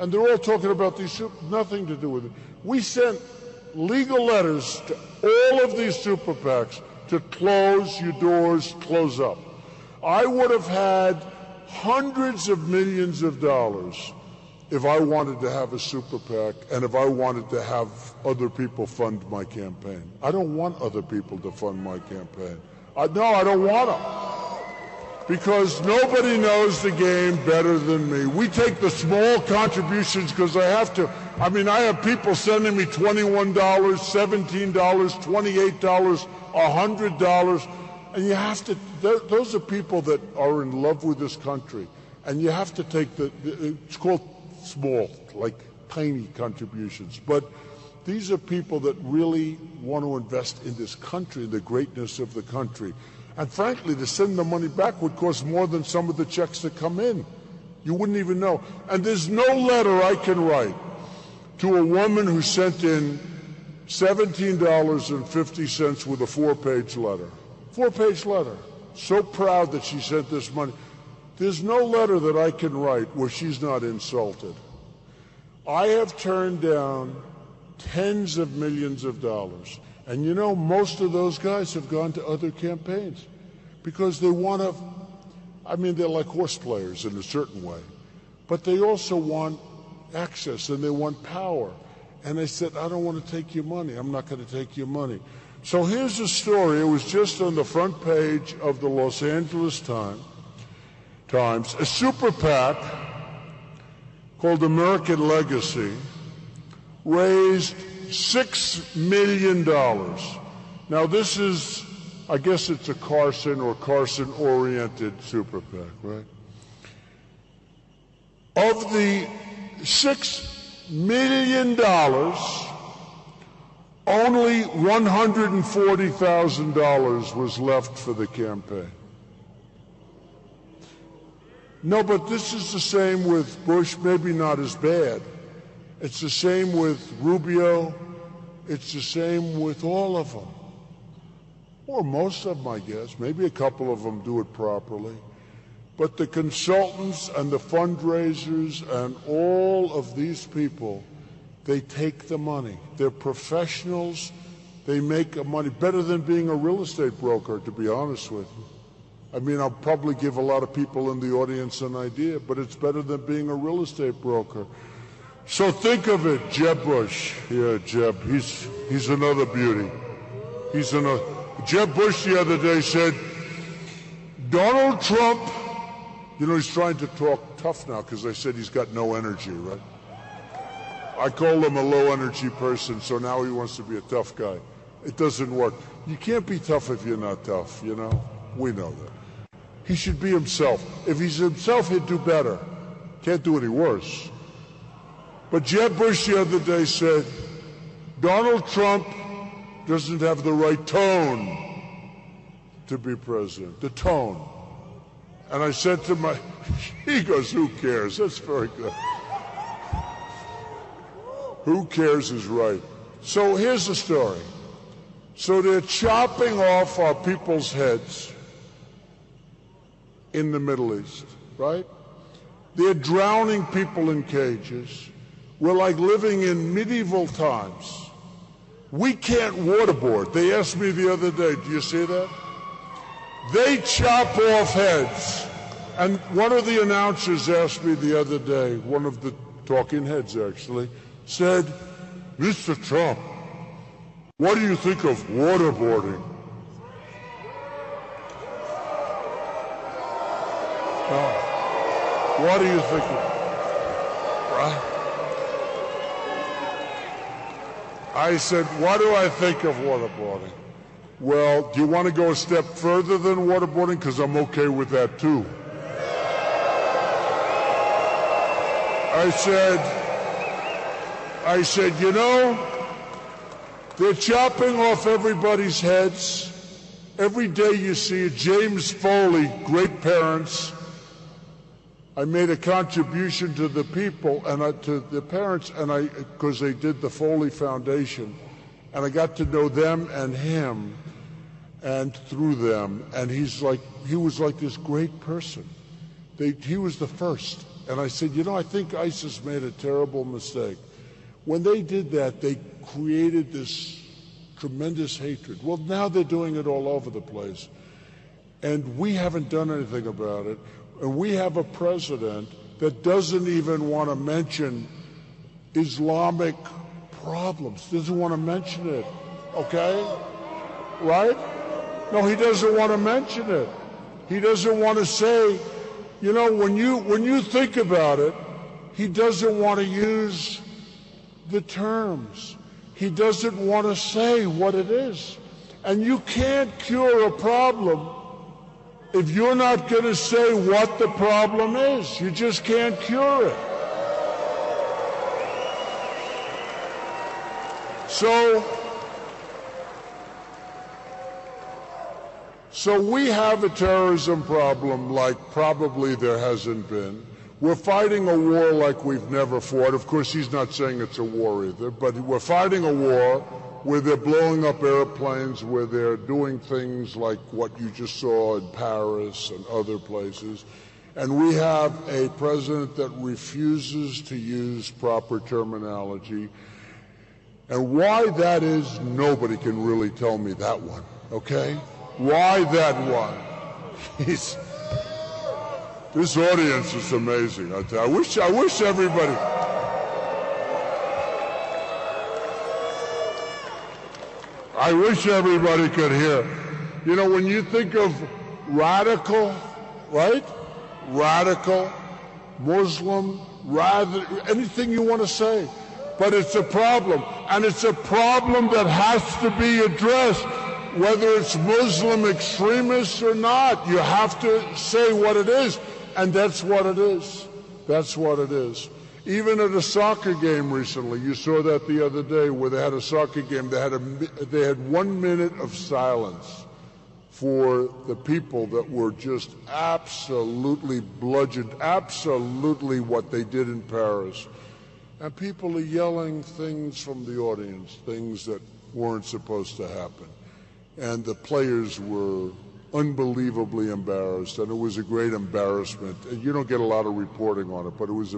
and they're all talking about these super, nothing to do with it. We sent legal letters to all of these super PACs to close your doors, close up. I would have had hundreds of millions of dollars if I wanted to have a super PAC and if I wanted to have other people fund my campaign. I don't want other people to fund my campaign. No, I don't want them. Because nobody knows the game better than me. We take the small contributions because I have to. I mean, I have people sending me $21, $17, $28, $100, and you have to, those are people that are in love with this country, and you have to take it's called small, like tiny contributions, but these are people that really want to invest in this country, the greatness of the country. And frankly, to send the money back would cost more than some of the checks that come in. You wouldn't even know. And there's no letter I can write to a woman who sent in $17.50 with a 4-page letter. 4-page letter. So proud that she sent this money. There's no letter that I can write where she's not insulted. I have turned down tens of millions of dollars. And you know, most of those guys have gone to other campaigns because they want to, I mean, they're like horse players in a certain way, but they also want access and they want power. And I said, I don't want to take your money. I'm not going to take your money. So here's a story. It was just on the front page of the Los Angeles Times. A super PAC called American Legacy raised $6 million. Now this is, I guess it's a Carson or Carson-oriented super PAC, right? Of the $6 million, only $140,000 was left for the campaign. No, but this is the same with Bush, maybe not as bad. It's the same with Rubio. It's the same with all of them. Or most of them, I guess. Maybe a couple of them do it properly. But the consultants and the fundraisers and all of these people, they take the money. They're professionals. They make money better than being a real estate broker, to be honest with you. I mean, I'll probably give a lot of people in the audience an idea, but it's better than being a real estate broker. So think of it, Jeb Bush. Yeah, Jeb, he's another beauty. Jeb Bush the other day said, Donald Trump, you know, he's trying to talk tough now because I said he's got no energy, right? I called him a low energy person, so now he wants to be a tough guy. It doesn't work. You can't be tough if you're not tough, you know? We know that. He should be himself. If he's himself, he'd do better. Can't do any worse. But Jeb Bush the other day said, Donald Trump doesn't have the right tone to be president. The tone. And I said to he goes, who cares? That's very good. Who cares is right. So here's the story. So they're chopping off our people's heads in the Middle East, right? They're drowning people in cages. We're like living in medieval times. We can't waterboard. They asked me the other day, do you see that? They chop off heads. And one of the announcers asked me the other day, one of the talking heads actually, said, Mr. Trump, what do you think of waterboarding? What do you think of it? Right? I said, what do I think of waterboarding? Well, do you want to go a step further than waterboarding? Because I'm okay with that too. I said, you know, they're chopping off everybody's heads. Every day you see it. James Foley, great parents. I made a contribution to the people and to the parents, and because they did the Foley Foundation, and I got to know them and him, and through them, and he was like this great person. He was the first, and I said, you know, I think ISIS made a terrible mistake. When they did that, they created this tremendous hatred. Well, now they're doing it all over the place. And we haven't done anything about it. And we have a president that doesn't even want to mention Islamic problems, doesn't want to mention it, okay? Right? No, he doesn't want to mention it. He doesn't want to say, you know, when you think about it, he doesn't want to use the terms. He doesn't want to say what it is. And you can't cure a problem if you're not going to say what the problem is. You just can't cure it. So we have a terrorism problem like probably there hasn't been. We're fighting a war like we've never fought. Of course, he's not saying it's a war either, but we're fighting a war where they're blowing up airplanes, where they're doing things like what you just saw in Paris and other places. And we have a president that refuses to use proper terminology. And why that is, nobody can really tell me that one, okay? Why that one? This audience is amazing. I tell you. I wish everybody. I wish everybody could hear. You know, when you think of radical, right? Radical, Muslim, anything you want to say. But it's a problem, and it's a problem that has to be addressed, whether it's Muslim extremists or not. You have to say what it is, and that's what it is. That's what it is. Even at a soccer game recently, you saw that the other day where they had a soccer game, they had 1 minute of silence for the people that were just absolutely bludgeoned, absolutely what they did in Paris. And people are yelling things from the audience, things that weren't supposed to happen. And the players were unbelievably embarrassed, and it was a great embarrassment. And you don't get a lot of reporting on it, but it was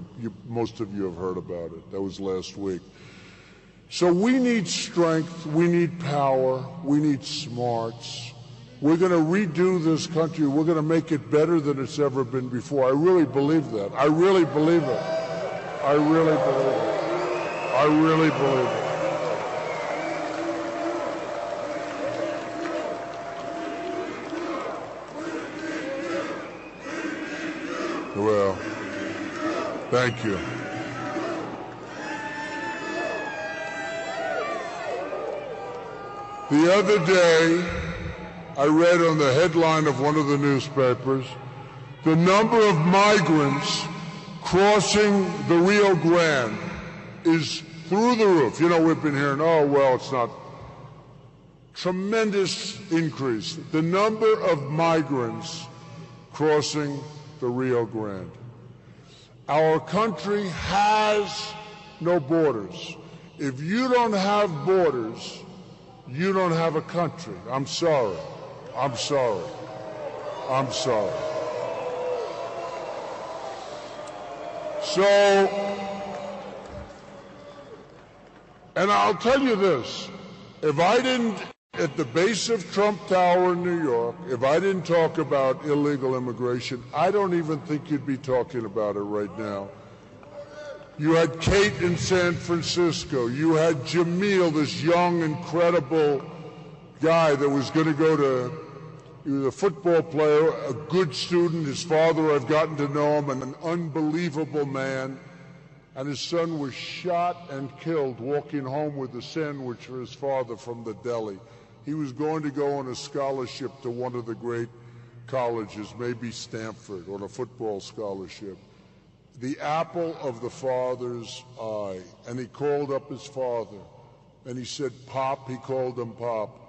most of you have heard about it. That was last week. So we need strength, we need power, we need smarts. We're going to redo this country. We're going to make it better than it's ever been before. I really believe that. I really believe it. I really believe it. I really believe it. Well, thank you. The other day, I read on the headline of one of the newspapers, the number of migrants crossing the Rio Grande is through the roof. You know, we've been hearing, oh, well, it's not. Tremendous increase. The number of migrants crossing the Rio Grande. Our country has no borders. If you don't have borders, you don't have a country. I'm sorry. I'm sorry. I'm sorry. So, and I'll tell you this, if I didn't, at the base of Trump Tower in New York, if I didn't talk about illegal immigration, I don't even think you'd be talking about it right now. You had Kate in San Francisco. You had Jamil, this young, incredible guy that was going to go to, he was a football player, a good student. His father, I've gotten to know him, an unbelievable man. And his son was shot and killed walking home with a sandwich for his father from the deli. He was going to go on a scholarship to one of the great colleges, maybe Stanford, on a football scholarship. The apple of the father's eye. And he called up his father, and he said, Pop, he called him Pop.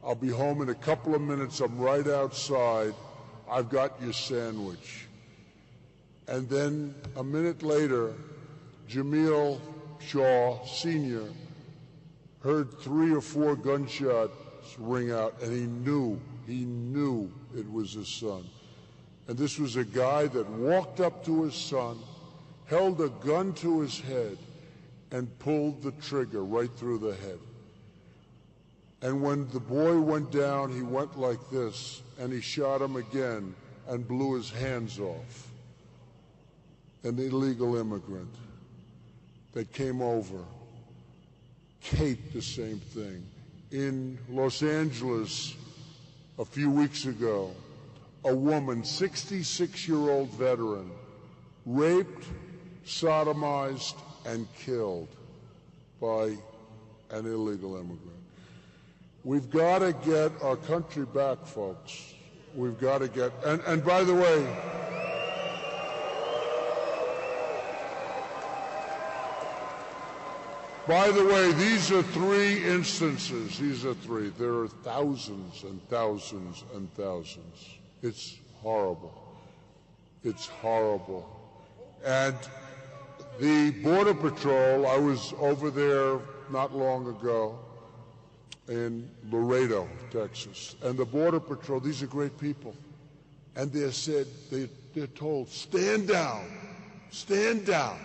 I'll be home in a couple of minutes. I'm right outside. I've got your sandwich. And then a minute later, Jamil Shaw, Sr., heard 3 or 4 gunshots ring out, and he knew it was his son. And this was a guy that walked up to his son, held a gun to his head, and pulled the trigger right through the head. And when the boy went down, he went like this, and he shot him again and blew his hands off. An illegal immigrant that came over. Kate, the same thing. In Los Angeles, a few weeks ago, a woman, 66-year-old veteran, raped, sodomized, and killed by an illegal immigrant. We've got to get our country back, folks. We've got to get, and by the way, these are three instances. These are three. There are thousands and thousands and thousands. It's horrible. It's horrible. And the Border Patrol, I was over there not long ago in Laredo, Texas. And the Border Patrol, these are great people. And they're told, stand down, stand down.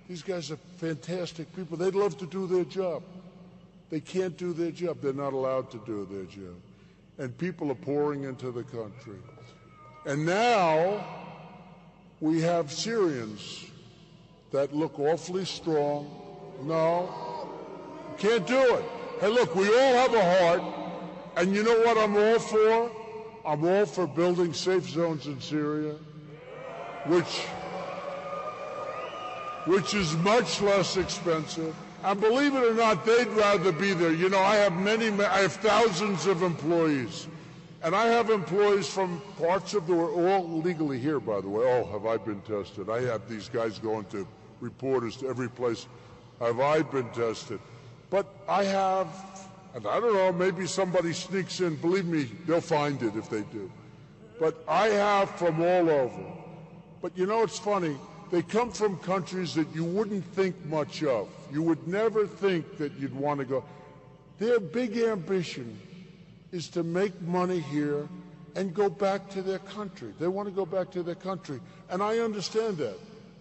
These guys are fantastic people. They'd love to do their job. They can't do their job. They're not allowed to do their job. And people are pouring into the country. And now we have Syrians that look awfully strong. No, can't do it. Hey, look, we all have a heart. And you know what I'm all for? I'm all for building safe zones in Syria, which is much less expensive. And believe it or not, they'd rather be there. You know, I have thousands of employees. And I have employees from parts of the world, all legally here, by the way. Oh, have I been tested? I have these guys going to reporters to every place. Have I been tested? But I have, and I don't know, maybe somebody sneaks in. Believe me, they'll find it if they do. But I have from all over. But you know, it's funny. They come from countries that you wouldn't think much of. You would never think that you'd want to go. Their big ambition is to make money here and go back to their country. They want to go back to their country. And I understand that.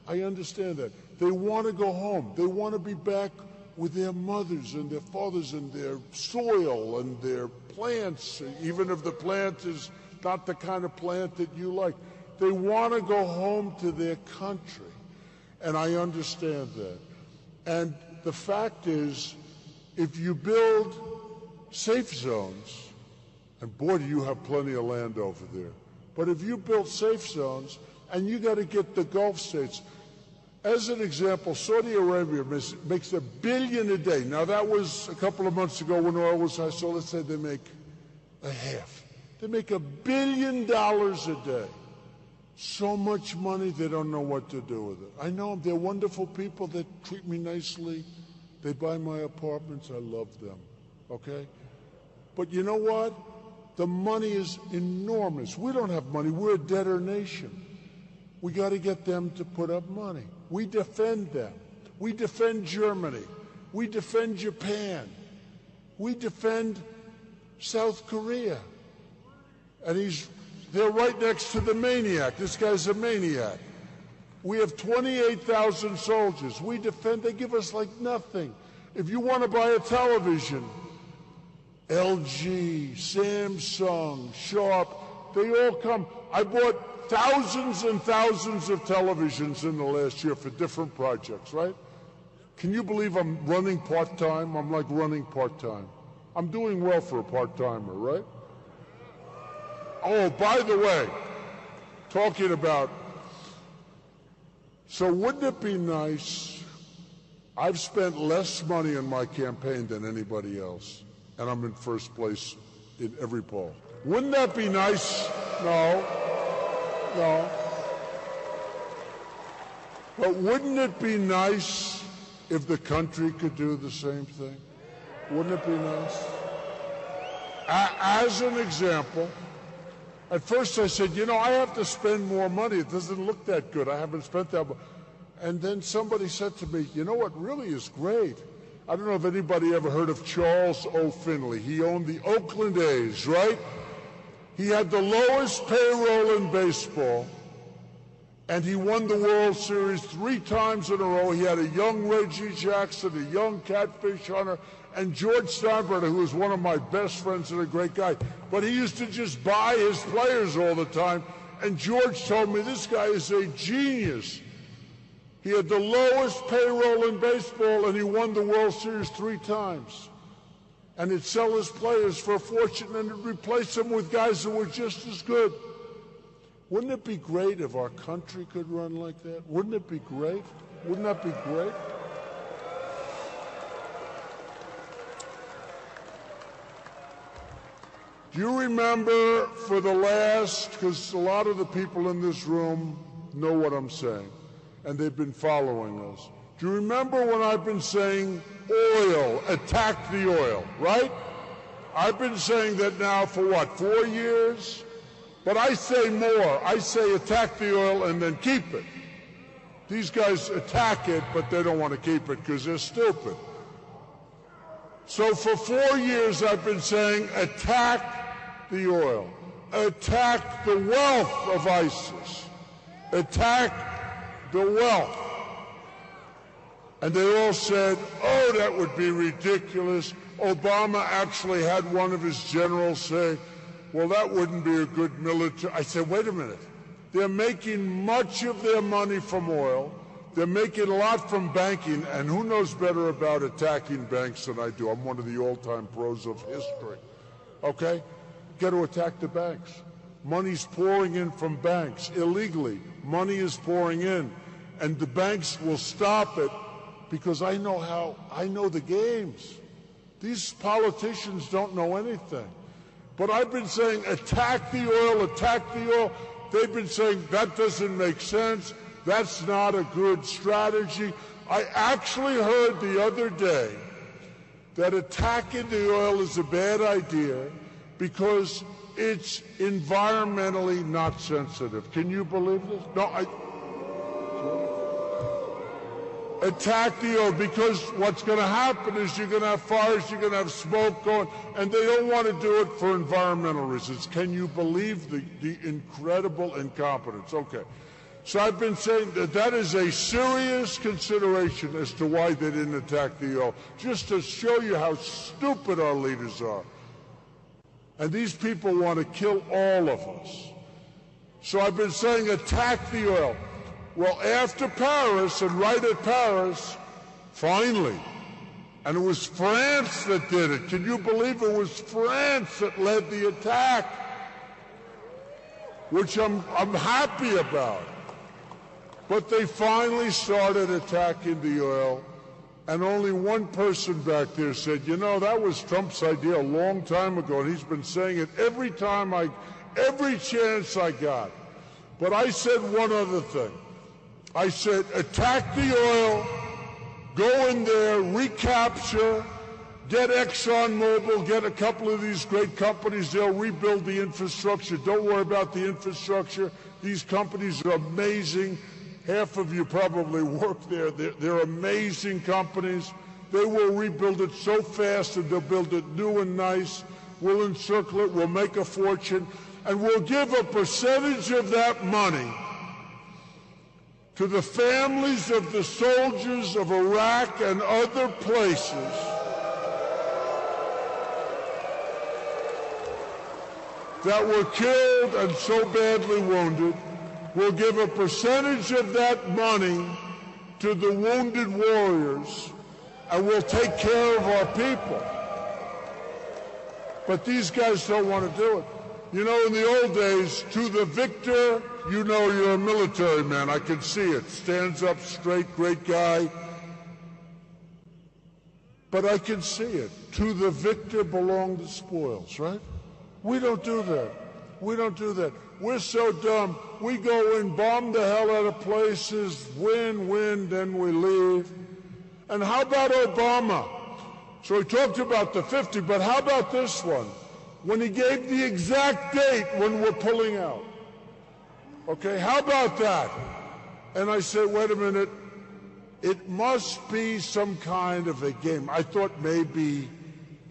I understand that. They want to go home. They want to be back with their mothers and their fathers and their soil and their plants, even if the plant is not the kind of plant that you like. They want to go home to their country, and I understand that. And the fact is, if you build safe zones, and boy, do you have plenty of land over there, but if you build safe zones, and you got to get the Gulf states, as an example, Saudi Arabia makes $1 billion a day. Now, that was a couple of months ago when oil was high, so let's say they make a half. They make $1 billion a day. So much money, they don't know what to do with it. I know them. They're wonderful people that treat me nicely. They buy my apartments. I love them, okay? But you know what? The money is enormous. We don't have money. We're a debtor nation. We got to get them to put up money. We defend them. We defend Germany. We defend Japan. We defend South Korea. And they're right next to the maniac. This guy's a maniac. We have 28,000 soldiers. We defend. They give us like nothing. If you want to buy a television, LG, Samsung, Sharp, they all come. I bought thousands and thousands of televisions in the last year for different projects, right? Can you believe I'm running part-time? I'm like running part-time. I'm doing well for a part-timer, right? Oh, by the way, talking about, so wouldn't it be nice, I've spent less money on my campaign than anybody else, and I'm in first place in every poll. Wouldn't that be nice? No. But wouldn't it be nice if the country could do the same thing? Wouldn't it be nice? As an example, at first I said, you know, I have to spend more money. It doesn't look that good. I haven't spent that much. And then somebody said to me, you know what really is great? I don't know if anybody ever heard of Charles O. Finley. He owned the Oakland A's, right? He had the lowest payroll in baseball, And he won the World Series 3 times in a row. He had a young Reggie Jackson, a young catfish hunter, and George Steinbrenner, who was one of my best friends and a great guy. But he used to just buy his players all the time. And George told me, this guy is a genius. He had the lowest payroll in baseball, and he won the World Series 3 times. And he'd sell his players for a fortune and he'd replace them with guys who were just as good. Wouldn't it be great if our country could run like that? Wouldn't it be great? Wouldn't that be great? Do you remember for the last, because a lot of the people in this room know what I'm saying, and they've been following us. Do you remember when I've been saying oil, attack the oil, right? I've been saying that now for what, 4 years? But I say more. I say attack the oil and then keep it. These guys attack it, but they don't want to keep it because they're stupid. So for 4 years I've been saying attack the oil, attack the wealth of ISIS, attack the wealth. And they all said, oh, that would be ridiculous. Obama actually had one of his generals say, well, that wouldn't be a good military. I said, wait a minute. They're making much of their money from oil. They're making a lot from banking, and who knows better about attacking banks than I do? I'm one of the all-time pros of history. Okay? Got to attack the banks. Money's pouring in from banks illegally. Money is pouring in, and the banks will stop it because I know the games. These politicians don't know anything. But I've been saying attack the oil, attack the oil. They've been saying that doesn't make sense. That's not a good strategy. I actually heard the other day that attacking the oil is a bad idea because it's environmentally not sensitive. Can you believe this? No, attack the oil because what's going to happen is you're going to have fires, you're going to have smoke going, and they don't want to do it for environmental reasons. Can you believe the incredible incompetence? Okay. So I've been saying that is a serious consideration as to why they didn't attack the oil, just to show you how stupid our leaders are. And these people want to kill all of us. So I've been saying attack the oil. Well, after Paris, and right at Paris, finally, and it was France that did it. Can you believe it was France that led the attack? Which I'm happy about. But they finally started attacking the oil, and only one person back there said, you know, that was Trump's idea a long time ago, and he's been saying it every chance I got. But I said one other thing. I said, attack the oil, go in there, recapture, get ExxonMobil, get a couple of these great companies, they'll rebuild the infrastructure. Don't worry about the infrastructure. These companies are amazing. Half of you probably work there. They're amazing companies. They will rebuild it so fast and they'll build it new and nice. We'll encircle it, we'll make a fortune, and we'll give a percentage of that money to the families of the soldiers of Iraq and other places that were killed and so badly wounded. We'll give a percentage of that money to the wounded warriors, and we'll take care of our people. But these guys don't want to do it. You know, in the old days, to the victor, you know you're a military man. I can see it. Stands up straight, great guy. But I can see it. To the victor belong the spoils, right? We don't do that. We don't do that. We're so dumb. We go in, bomb the hell out of places, win, then we leave. And how about Obama? So he talked about the 50, but how about this one? When he gave the exact date when we're pulling out. Okay, how about that? And I said, wait a minute, it must be some kind of a game. I thought maybe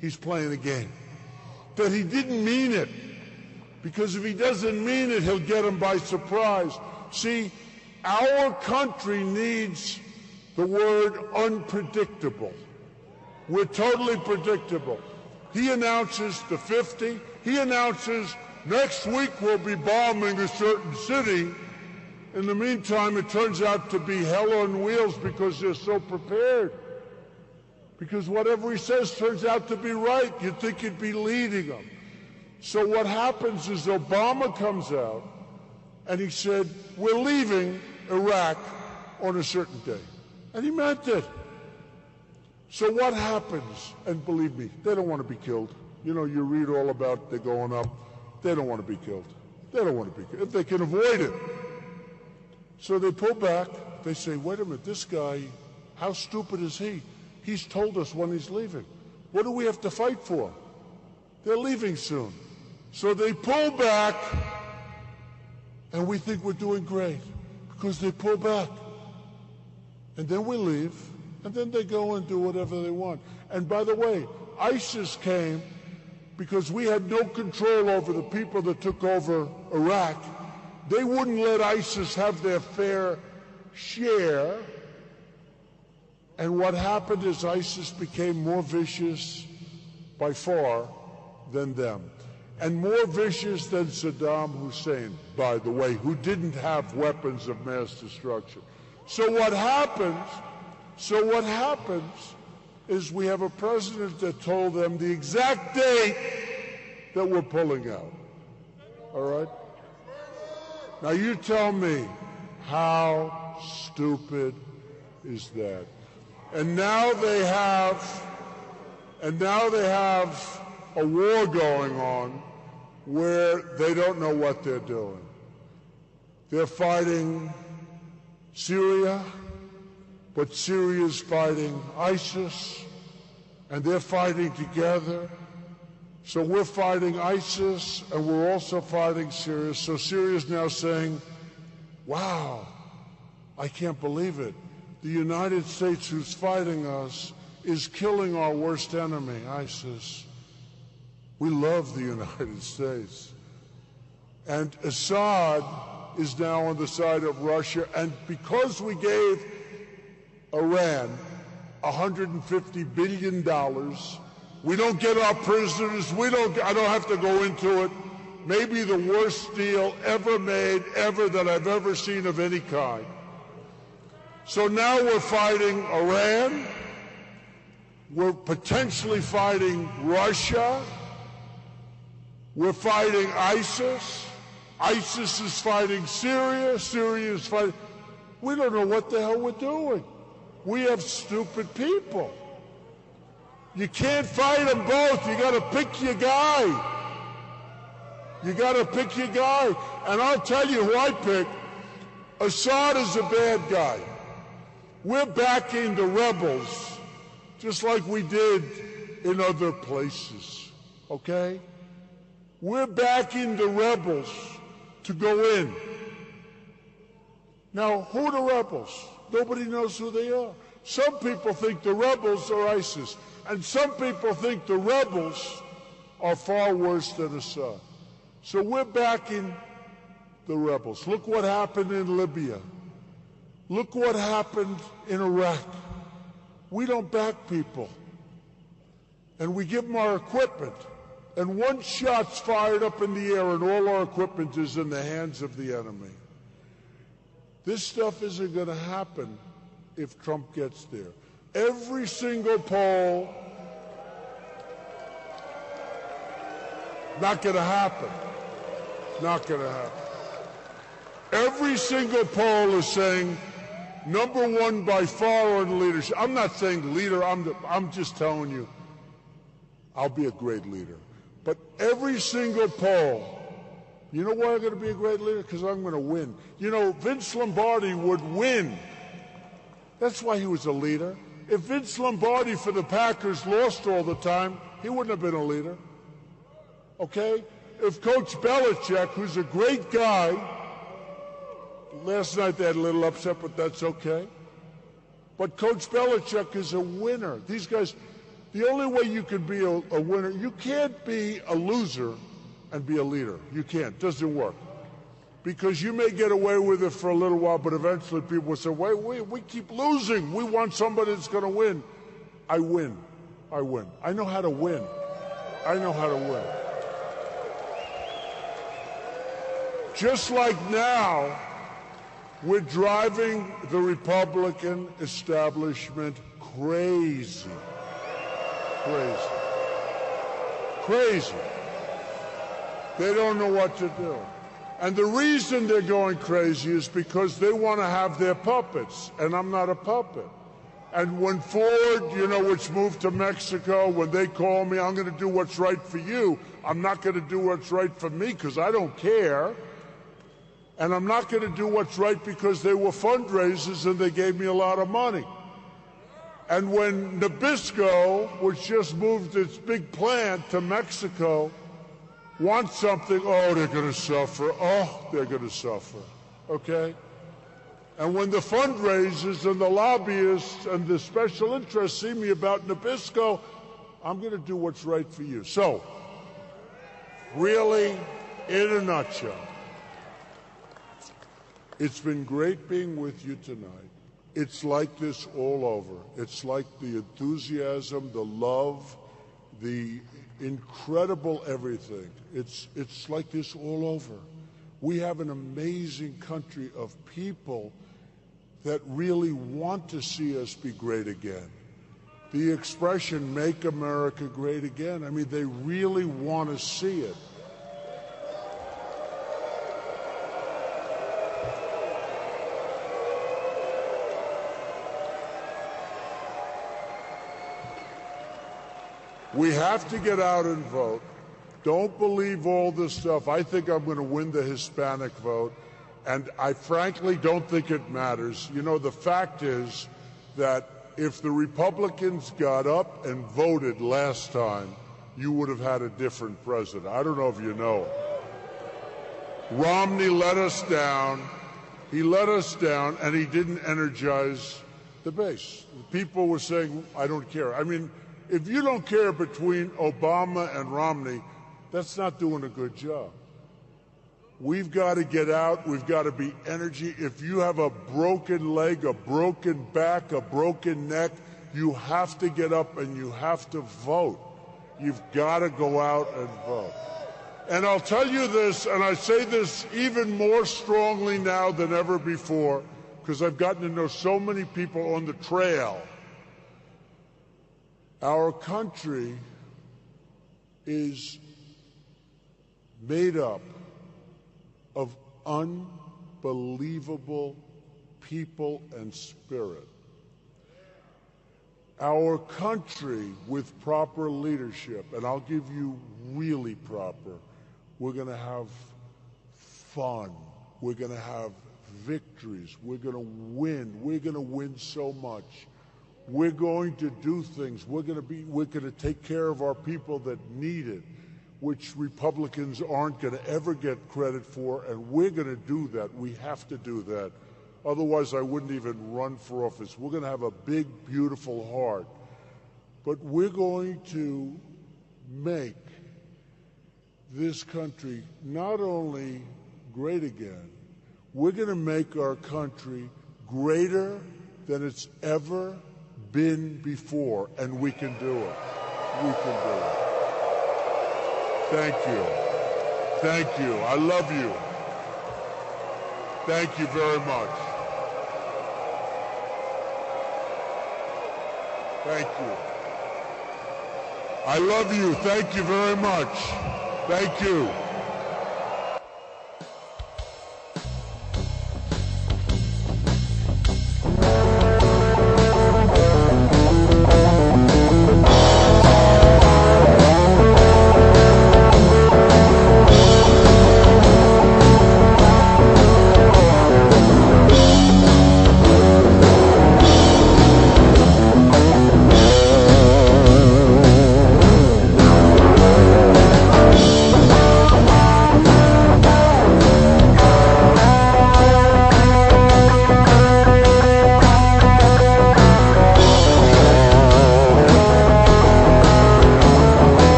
he's playing a game. That he didn't mean it. Because if he doesn't mean it, he'll get him by surprise. See, Our country needs the word unpredictable. We're totally predictable. He announces the 50. He announces next week we'll be bombing a certain city. In the meantime, it turns out to be hell on wheels because they're so prepared. Because whatever he says turns out to be right. You'd think he'd be leading them. So what happens is Obama comes out and he said, we're leaving Iraq on a certain day. And he meant it. So what happens? And believe me, they don't want to be killed. You know, you read all about they're going up. They don't want to be killed. They don't want to be killed if they can avoid it. So they pull back. They say, wait a minute, this guy, how stupid is he? He's told us when he's leaving. What do we have to fight for? They're leaving soon. So they pull back, and we think we're doing great because they pull back. And then we leave, and then they go and do whatever they want. And by the way, ISIS came because we had no control over the people that took over Iraq. They wouldn't let ISIS have their fair share. And what happened is ISIS became more vicious by far than them. And more vicious than Saddam Hussein, by the way, who didn't have weapons of mass destruction. So what happens is we have a president that told them the exact date that we're pulling out. All right? Now you tell me, how stupid is that? And now they have a war going on where they don't know what they're doing. They're fighting Syria, but Syria's fighting ISIS, and they're fighting together. So we're fighting ISIS, and we're also fighting Syria. So Syria's now saying, wow, I can't believe it. The United States, who's fighting us, is killing our worst enemy, ISIS. We love the United States. And Assad is now on the side of Russia, and because we gave Iran $150 billion, we don't get our prisoners, I don't have to go into it, maybe the worst deal ever made, ever, that I've ever seen of any kind. So now we're fighting Iran, we're potentially fighting Russia, we're fighting ISIS, ISIS is fighting Syria, Syria is fighting... We don't know what the hell we're doing. We have stupid people. You can't fight them both. You got to pick your guy. You got to pick your guy. And I'll tell you who I pick. Assad is a bad guy. We're backing the rebels just like we did in other places, okay? We're backing the rebels to go in. Now, who are the rebels? Nobody knows who they are. Some people think the rebels are ISIS, and some people think the rebels are far worse than Assad. So we're backing the rebels. Look what happened in Libya. Look what happened in Iraq. We don't back people. And we give them our equipment. And one shot's fired up in the air and all our equipment is in the hands of the enemy. This stuff isn't going to happen if Trump gets there. Every single poll, not going to happen. Not going to happen. Every single poll is saying number one by far on leadership. I'm not saying leader, I'm just telling you, I'll be a great leader. But every single poll, you know why I'm going to be a great leader? Because I'm going to win. You know, Vince Lombardi would win. That's why he was a leader. If Vince Lombardi for the Packers lost all the time, he wouldn't have been a leader. Okay? If Coach Belichick, who's a great guy, last night they had a little upset, but that's okay. But Coach Belichick is a winner. These guys, the only way you can be a winner, you can't be a loser and be a leader. You can't. Doesn't work. Because you may get away with it for a little while, but eventually people will say, wait, we keep losing. We want somebody that's going to win. I win. I win. I know how to win. I know how to win. Just like now, we're driving the Republican establishment crazy. Crazy. Crazy. They don't know what to do. And the reason they're going crazy is because they want to have their puppets, and I'm not a puppet. And when Ford, which moved to Mexico, when they call me, I'm going to do what's right for you, I'm not going to do what's right for me because I don't care. And I'm not going to do what's right because they were fundraisers and they gave me a lot of money. And when Nabisco, which just moved its big plant to Mexico, wants something, oh, they're going to suffer. Oh, they're going to suffer. Okay? And when the fundraisers and the lobbyists and the special interests see me about Nabisco, I'm going to do what's right for you. So, really, in a nutshell, it's been great being with you tonight. It's like this all over. It's like the enthusiasm, the love, the incredible everything. It's like this all over. We have an amazing country of people that really want to see us be great again. The expression, make America great again, I mean, they really want to see it. We have to get out and vote. Don't believe all this stuff. I think I'm going to win the Hispanic vote, and I frankly don't think it matters. The fact is that if the Republicans got up and voted last time, you would have had a different president. I don't know if you know. Romney let us down. He let us down, and he didn't energize the base. People were saying, I don't care. I mean, if you don't care between Obama and Romney, that's not doing a good job. We've got to get out. We've got to be energy. If you have a broken leg, a broken back, a broken neck, you have to get up and you have to vote. You've got to go out and vote. And I'll tell you this, and I say this even more strongly now than ever before, because I've gotten to know so many people on the trail. Our country is made up of unbelievable people and spirit. Our country with proper leadership, and I'll give you really proper, we're going to have fun. We're going to have victories. We're going to win. We're going to win so much. We're going to do things. We're going to take care of our people that need it, which Republicans aren't going to ever get credit for, and we're going to do that. We have to do that. Otherwise, I wouldn't even run for office. We're going to have a big, beautiful heart. But we're going to make this country not only great again, we're going to make our country greater than it's ever been before, and we can do it. We can do it. Thank you. Thank you. I love you. Thank you very much. Thank you. I love you. Thank you very much. Thank you.